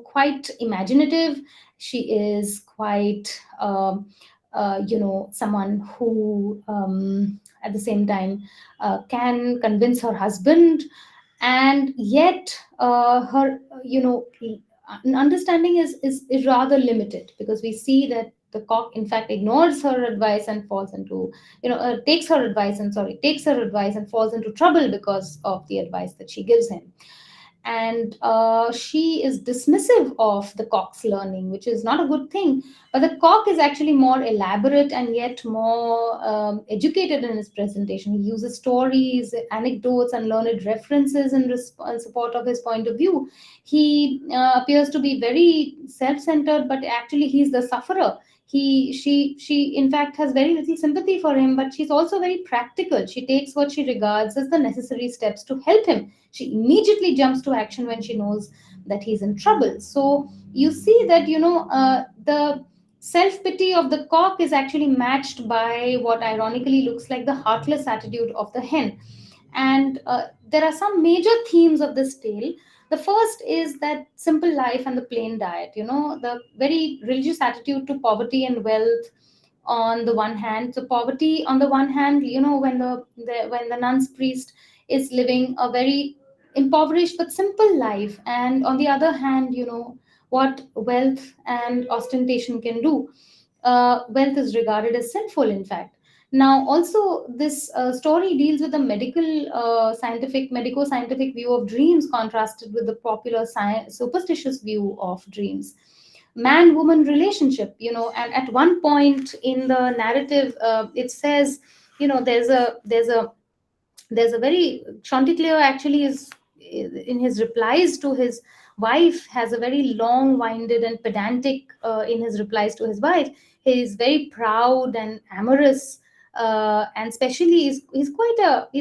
quite imaginative. She is quite, someone who, at the same time, can convince her husband, and yet her, understanding is rather limited, because we see that the cock in fact ignores her advice and falls into, takes her advice and falls into trouble because of the advice that she gives him. And she is dismissive of the cock's learning, which is not a good thing. But the cock is actually more elaborate and yet more educated in his presentation. He uses stories, anecdotes, and learned references in support of his point of view. He appears to be very self-centered, but actually he's the sufferer. She in fact has very little sympathy for him, but she's also very practical. She takes what she regards as the necessary steps to help him. She immediately jumps to action when she knows that he's in trouble. So you see that, the self-pity of the cock is actually matched by what ironically looks like the heartless attitude of the hen. And there are some major themes of this tale. The first is that simple life and the plain diet, the very religious attitude to poverty and wealth on the one hand. So poverty on the one hand, when the nun's priest is living a very impoverished but simple life, and on the other hand, what wealth and ostentation can do. Wealth is regarded as sinful, in fact. Now, also, this story deals with the medico-scientific view of dreams, contrasted with the popular superstitious view of dreams. Man-woman relationship, and at one point in the narrative, it says, there's a very, Chanticleer actually is in his replies to his wife, has a very long-winded and pedantic in his replies to his wife. He is very proud and amorous, and especially he's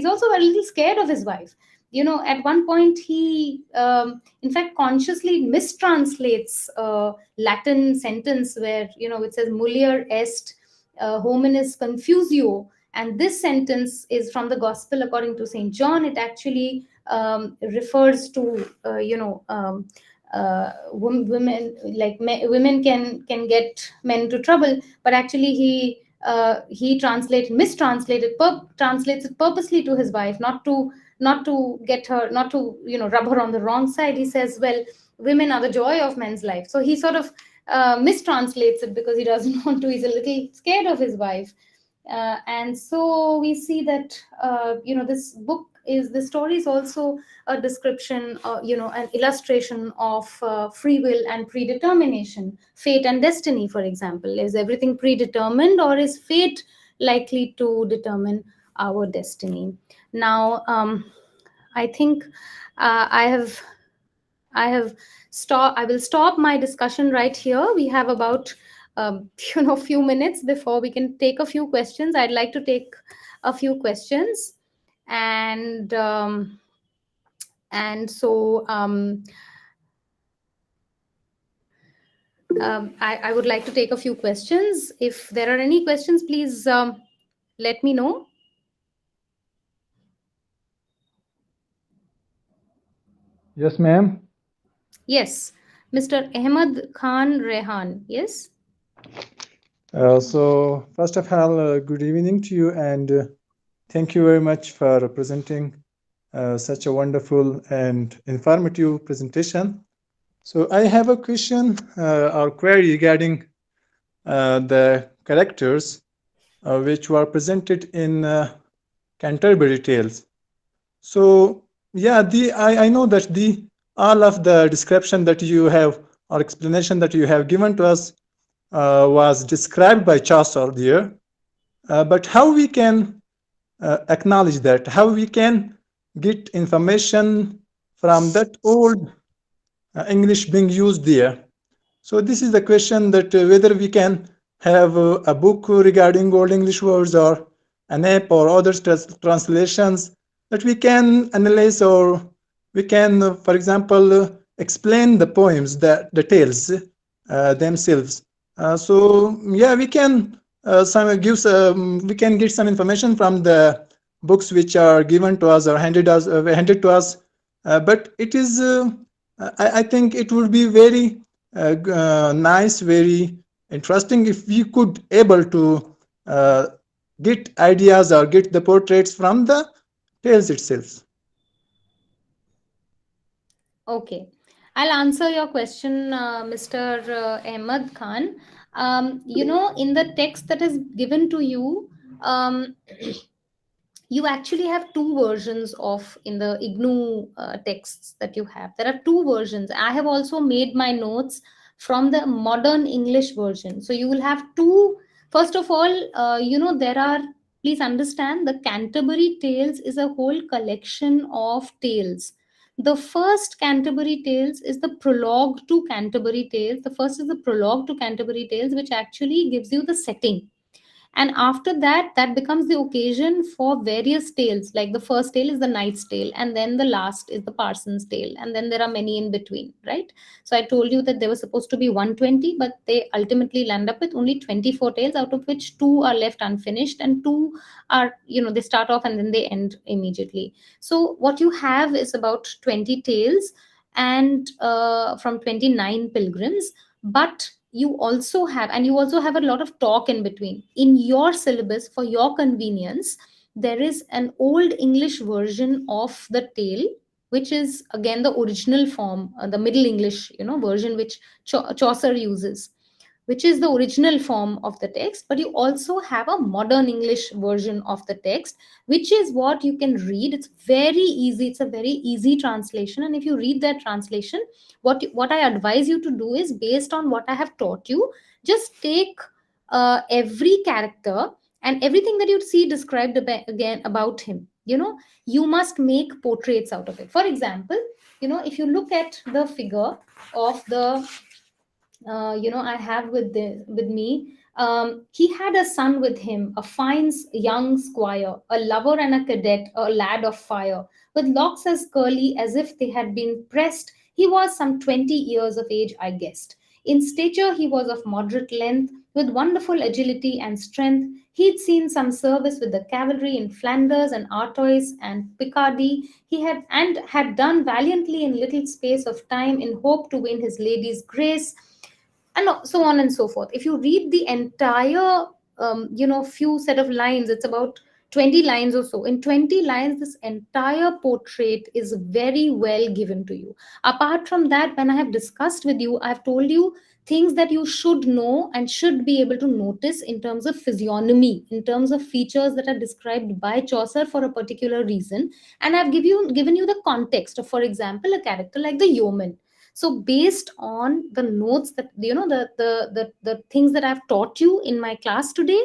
also a little scared of his wife. At one point he, in fact, consciously mistranslates a Latin sentence where, it says mulier est hominis confusio, and this sentence is from the Gospel according to St. John. It actually refers to, women, like women can get men into trouble, but actually he translates it purposely to his wife, not to get her, not to rub her on the wrong side. He says, well, women are the joy of men's life. So he sort of mistranslates it because he doesn't want to. He's a little scared of his wife. And so we see that, the story is also a description, an illustration of free will and predetermination. Fate and destiny, for example. Is everything predetermined, or is fate likely to determine our destiny? Now, I think I will stop my discussion right here. We have about few minutes before we can take a few questions. I'd like to take a few questions, and so I would like to take a few questions. If there are any questions, please let me know. Yes, ma'am. Yes, Mr. Ahmed Khan Rehan. Yes. So first of all, good evening to you, and thank you very much for presenting such a wonderful and informative presentation. So I have a question or query regarding the characters which were presented in Canterbury Tales. So yeah, I know that the all of the description that you have or explanation that you have given to us was described by Chaucer there. But how we can acknowledge that? How we can get information from that old English being used there? So this is the question that whether we can have a book regarding Old English words or an app or other translations that we can analyze, or we can, for example, explain the poems, the tales themselves. So yeah, we can we can get some information from the books which are given to us or handed to us. But it is, I think it would be very nice, very interesting if we could able to get ideas or get the portraits from the tales itself. Okay, I'll answer your question, Mr. Ahmad Khan. In the text that is given to you, you actually have two versions of in the IGNU texts that you have. There are two versions. I have also made my notes from the modern English version. So you will have two. First of all, there are, please understand, the Canterbury Tales is a whole collection of tales. The first Canterbury Tales is the prologue to Canterbury Tales. The first is the prologue to Canterbury Tales, which actually gives you the setting, and after that, that becomes the occasion for various tales. Like the first tale is the Knight's Tale, and then the last is the Parson's Tale, and then there are many in between, right? So I told you that there was supposed to be 120, but they ultimately land up with only 24 tales, out of which two are left unfinished and two are, they start off and then they end immediately. So what you have is about 20 tales, and from 29 pilgrims. But you also have a lot of talk in between. In your syllabus, for your convenience, there is an old English version of the tale, which is again the original form, the Middle English version, which Chaucer uses, which is the original form of the text. But you also have a modern English version of the text, which is what you can read. It's very easy. It's a very easy translation. And if you read that translation, what I advise you to do is, based on what I have taught you, just take every character and everything that you see described again about him. You must make portraits out of it. For example, if you look at the figure of the I have with me. He had a son with him, a fine young squire, a lover and a cadet, a lad of fire, with locks as curly as if they had been pressed. He was some 20 years of age, I guessed. In stature, he was of moderate length, with wonderful agility and strength. He'd seen some service with the cavalry in Flanders and Artois and Picardy. He had done valiantly in little space of time, in hope to win his lady's grace, and so on and so forth. If you read the entire few set of lines, it's about 20 lines or so. In 20 lines, this entire portrait is very well given to you. Apart from that, when I have discussed with you, I've told you things that you should know and should be able to notice in terms of physiognomy, in terms of features that are described by Chaucer for a particular reason. And I've given you the context of, for example, a character like the yeoman. So based on the notes that the things that I've taught you in my class today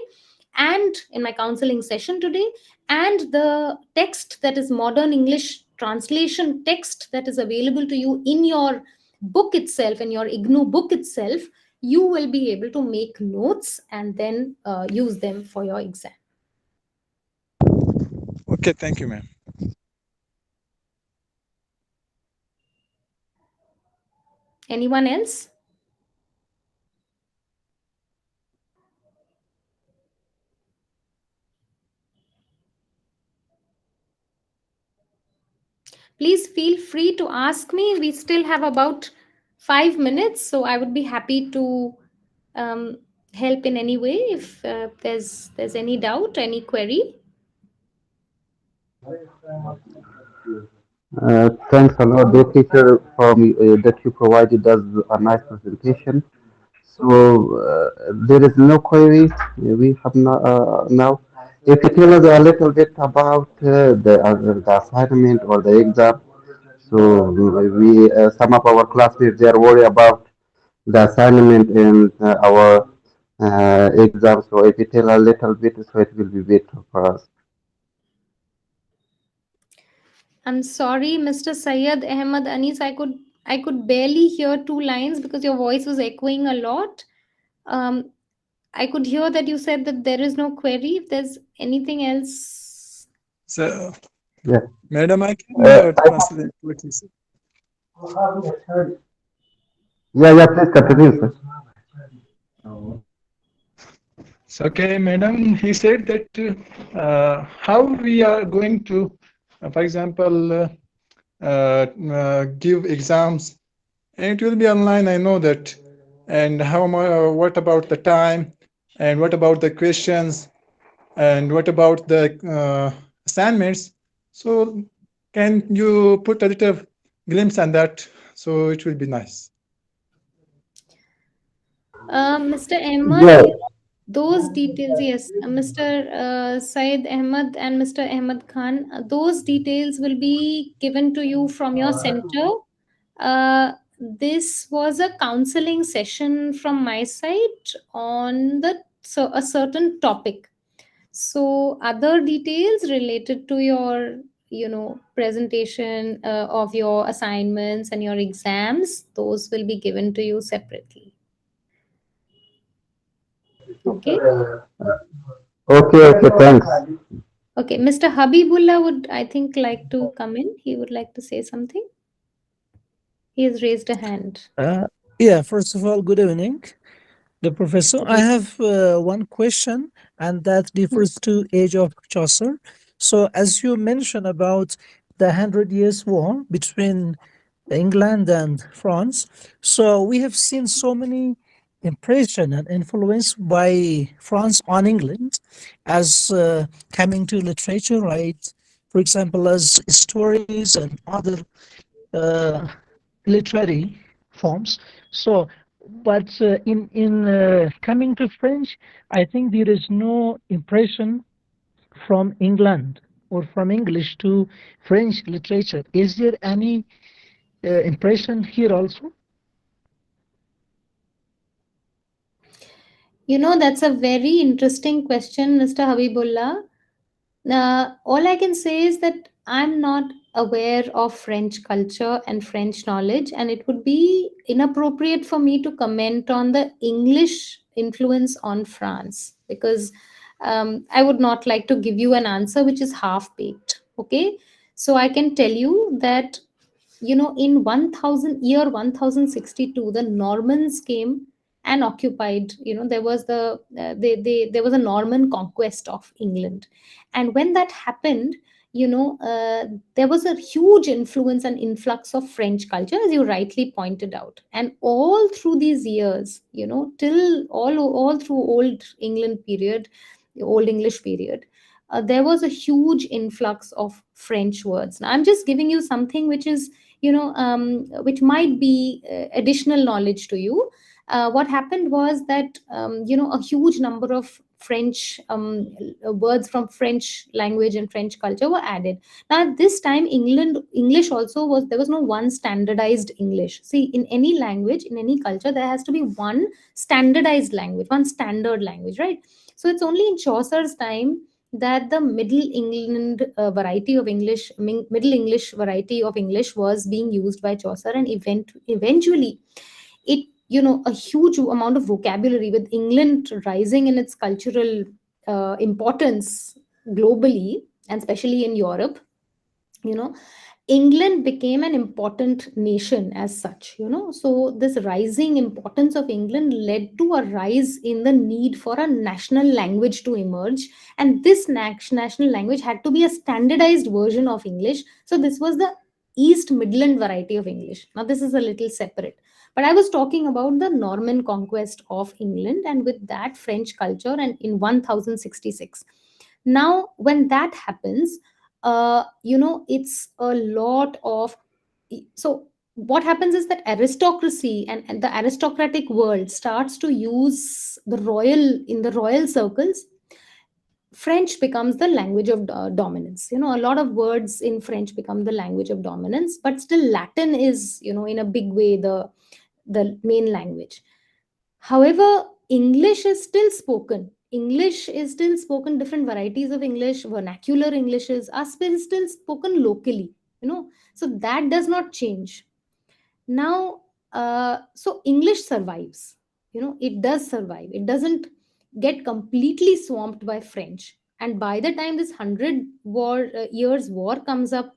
and in my counseling session today, and the text that is modern English translation text that is available to you in your book itself, in your IGNU book itself, you will be able to make notes and then use them for your exam. Okay, thank you, ma'am. Anyone else? Please feel free to ask me. We still have about 5 minutes, so I would be happy to help in any way if there's any doubt, any query. Thanks a lot, dear teacher, that you provided us a nice presentation. So there is no query we have now. If you tell us a little bit about the assignment or the exam, so we some of our classmates they are worried about the assignment and our exam. So if you tell a little bit, so it will be better for us. I'm sorry, Mr. Syed Ahmed Anis. I could barely hear two lines because your voice was echoing a lot. Um, I could hear that you said that there is no query. If there's anything else, So, Yeah. madam, I can I translate what you said. Yeah, please continue, sir. So, okay, madam, he said that how we are going to, for example, give exams, and it will be online, I know that. And what about the time, and what about the questions, and what about the assignments? So, can you put a little glimpse on that? So it will be nice. Mr. Ahmed, Yeah. those details, yes, Mr. Syed Ahmed and Mr. Ahmed Khan, those details will be given to you from your center. This was a counseling session from my side on a certain topic. So other details related to your, presentation of your assignments and your exams, those will be given to you separately. Okay. Okay, thanks. Okay, Mr. Habibullah would, I think, like to come in. He would like to say something. He has raised a hand. Yeah, first of all, good evening, the professor. I have one question, and that refers to age of Chaucer. So, as you mentioned about the Hundred Years' War between England and France, so we have seen so many impression and influence by France on England as coming to literature, right? For example, as stories and other uh, literary forms. So, but in coming to French, I think there is no impression from England or from English to French literature. Is there any impression here also? That's a very interesting question, Mr. Habibullah. All I can say is that I'm not aware of French culture and French knowledge, and it would be inappropriate for me to comment on the English influence on France because I would not like to give you an answer which is half baked. Okay, so I can tell you that in 1062 the Normans came and occupied. There was there was a Norman conquest of England, and when that happened, there was a huge influence and influx of French culture, as you rightly pointed out. And all through these years, till all through old English period, there was a huge influx of French words. Now I'm just giving you something which is, which might be additional knowledge to you. What happened was that, a huge number of French words from French language and French culture were added. Now, at this time, English also was, there was no one standardized English. See, in any language, in any culture, there has to be one standardized language, one standard language, right? So it's only in Chaucer's time that the Middle English variety of English was being used by Chaucer, and eventually it, a huge amount of vocabulary, with England rising in its cultural importance globally and especially in Europe. you know England became an important nation as such. So this rising importance of England led to a rise in the need for a national language to emerge, and this national language had to be a standardized version of English. So this was the East Midland variety of English. Now this is a little separate, but I was talking about the Norman conquest of England, and with that French culture, and in 1066. Now when that happens, it's a lot of, so what happens is that aristocracy and the aristocratic world starts to use the royal, in the royal circles, French becomes the language of dominance. A lot of words in French become the language of dominance, but still Latin is, in a big way, the main language. However, English is still spoken. English is still spoken. Different varieties of English, vernacular Englishes are still spoken locally. So that does not change. Now, so English survives. It does survive. It doesn't get completely swamped by French. And by the time this 100 years war comes up,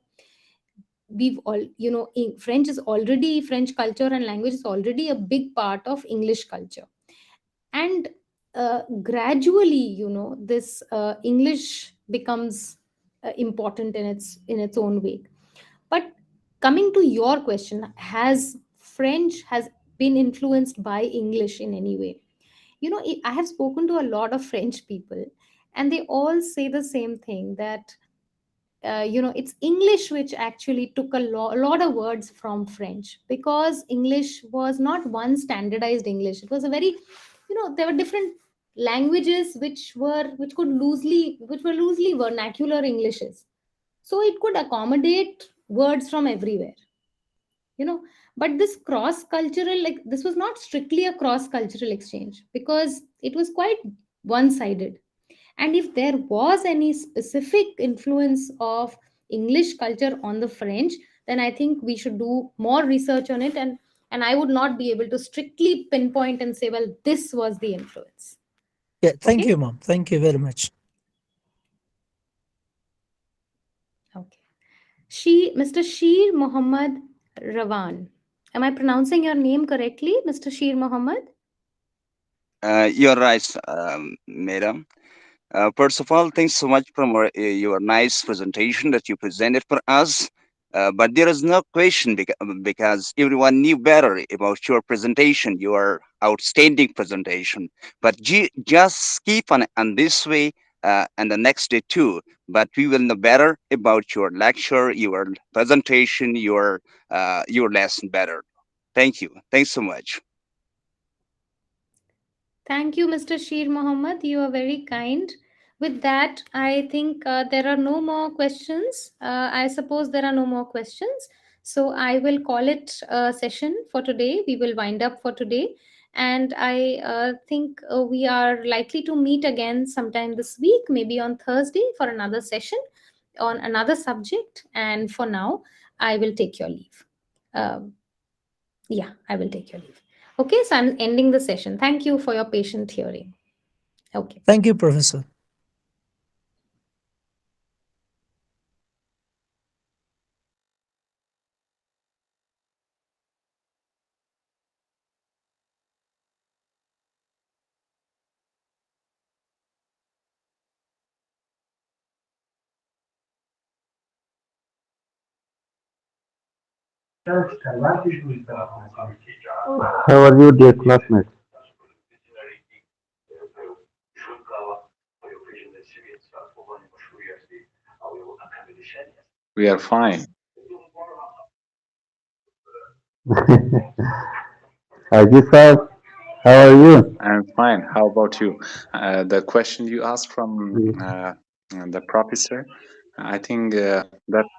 we've all, French is already, French culture and language is already a big part of English culture. And gradually, this English becomes important in its own way. But coming to your question, has French has been influenced by English in any way? I have spoken to a lot of French people, and they all say the same thing, that it's English which actually took a lot of words from French, because English was not one standardized English. It was a very, there were different languages which were loosely vernacular Englishes, so it could accommodate words from everywhere. you know but this cross cultural, like, this was not strictly a cross cultural exchange, because it was quite one sided. And if there was any specific influence of English culture on the French, then I think we should do more research on it, and I would not be able to strictly pinpoint and say, well, this was the influence. Yeah, thank Okay. you, mom. Thank you very much. Okay. Mr. Sheer Mohammed Rawan. Am I pronouncing your name correctly, Mr. Sheer Mohammed? You're right, madam. First of all, thanks so much for your nice presentation that you presented for us. But there is no question because everyone knew better about your presentation, your outstanding presentation. But just keep on this way and the next day too. But we will know better about your lecture, your presentation, your lesson better. Thank you. Thanks so much. Thank you, Mr. Sheer Mohammed. You are very kind. With that, I think there are no more questions. I suppose there are no more questions. So I will call it a session for today. We will wind up for today. And I think we are likely to meet again sometime this week, maybe on Thursday, for another session on another subject. And for now, I will take your leave. Um yeah, I will take your leave. Okay, so I'm ending the session. Thank you for your patient hearing. Okay. Thank you, Professor. How are you, dear classmates? We are fine. Ajisaf, how are you? I'm fine. How about you? The question you asked from the professor, I think that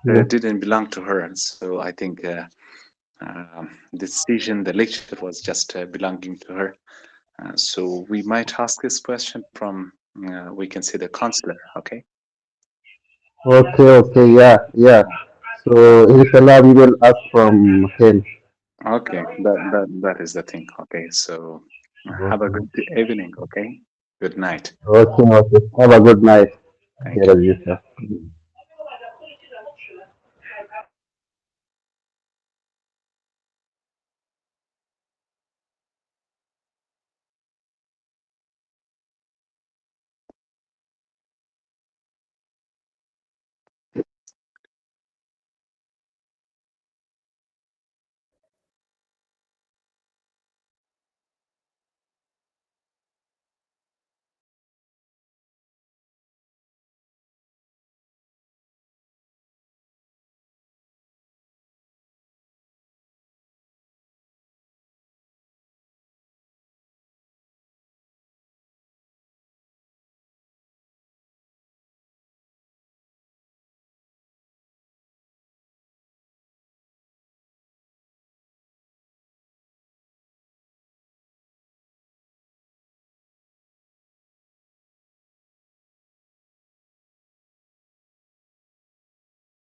Yeah. didn't belong to her. So I think the decision, the lecture was just belonging to her. So we might ask this question from, we can say the counselor, okay? Okay, yeah. So, inshallah, we will ask from him. Okay, that is the thing. Okay, so have a Okay, good evening, okay? Good night. okay. Have a good night, Thank dear you. Ajisaf.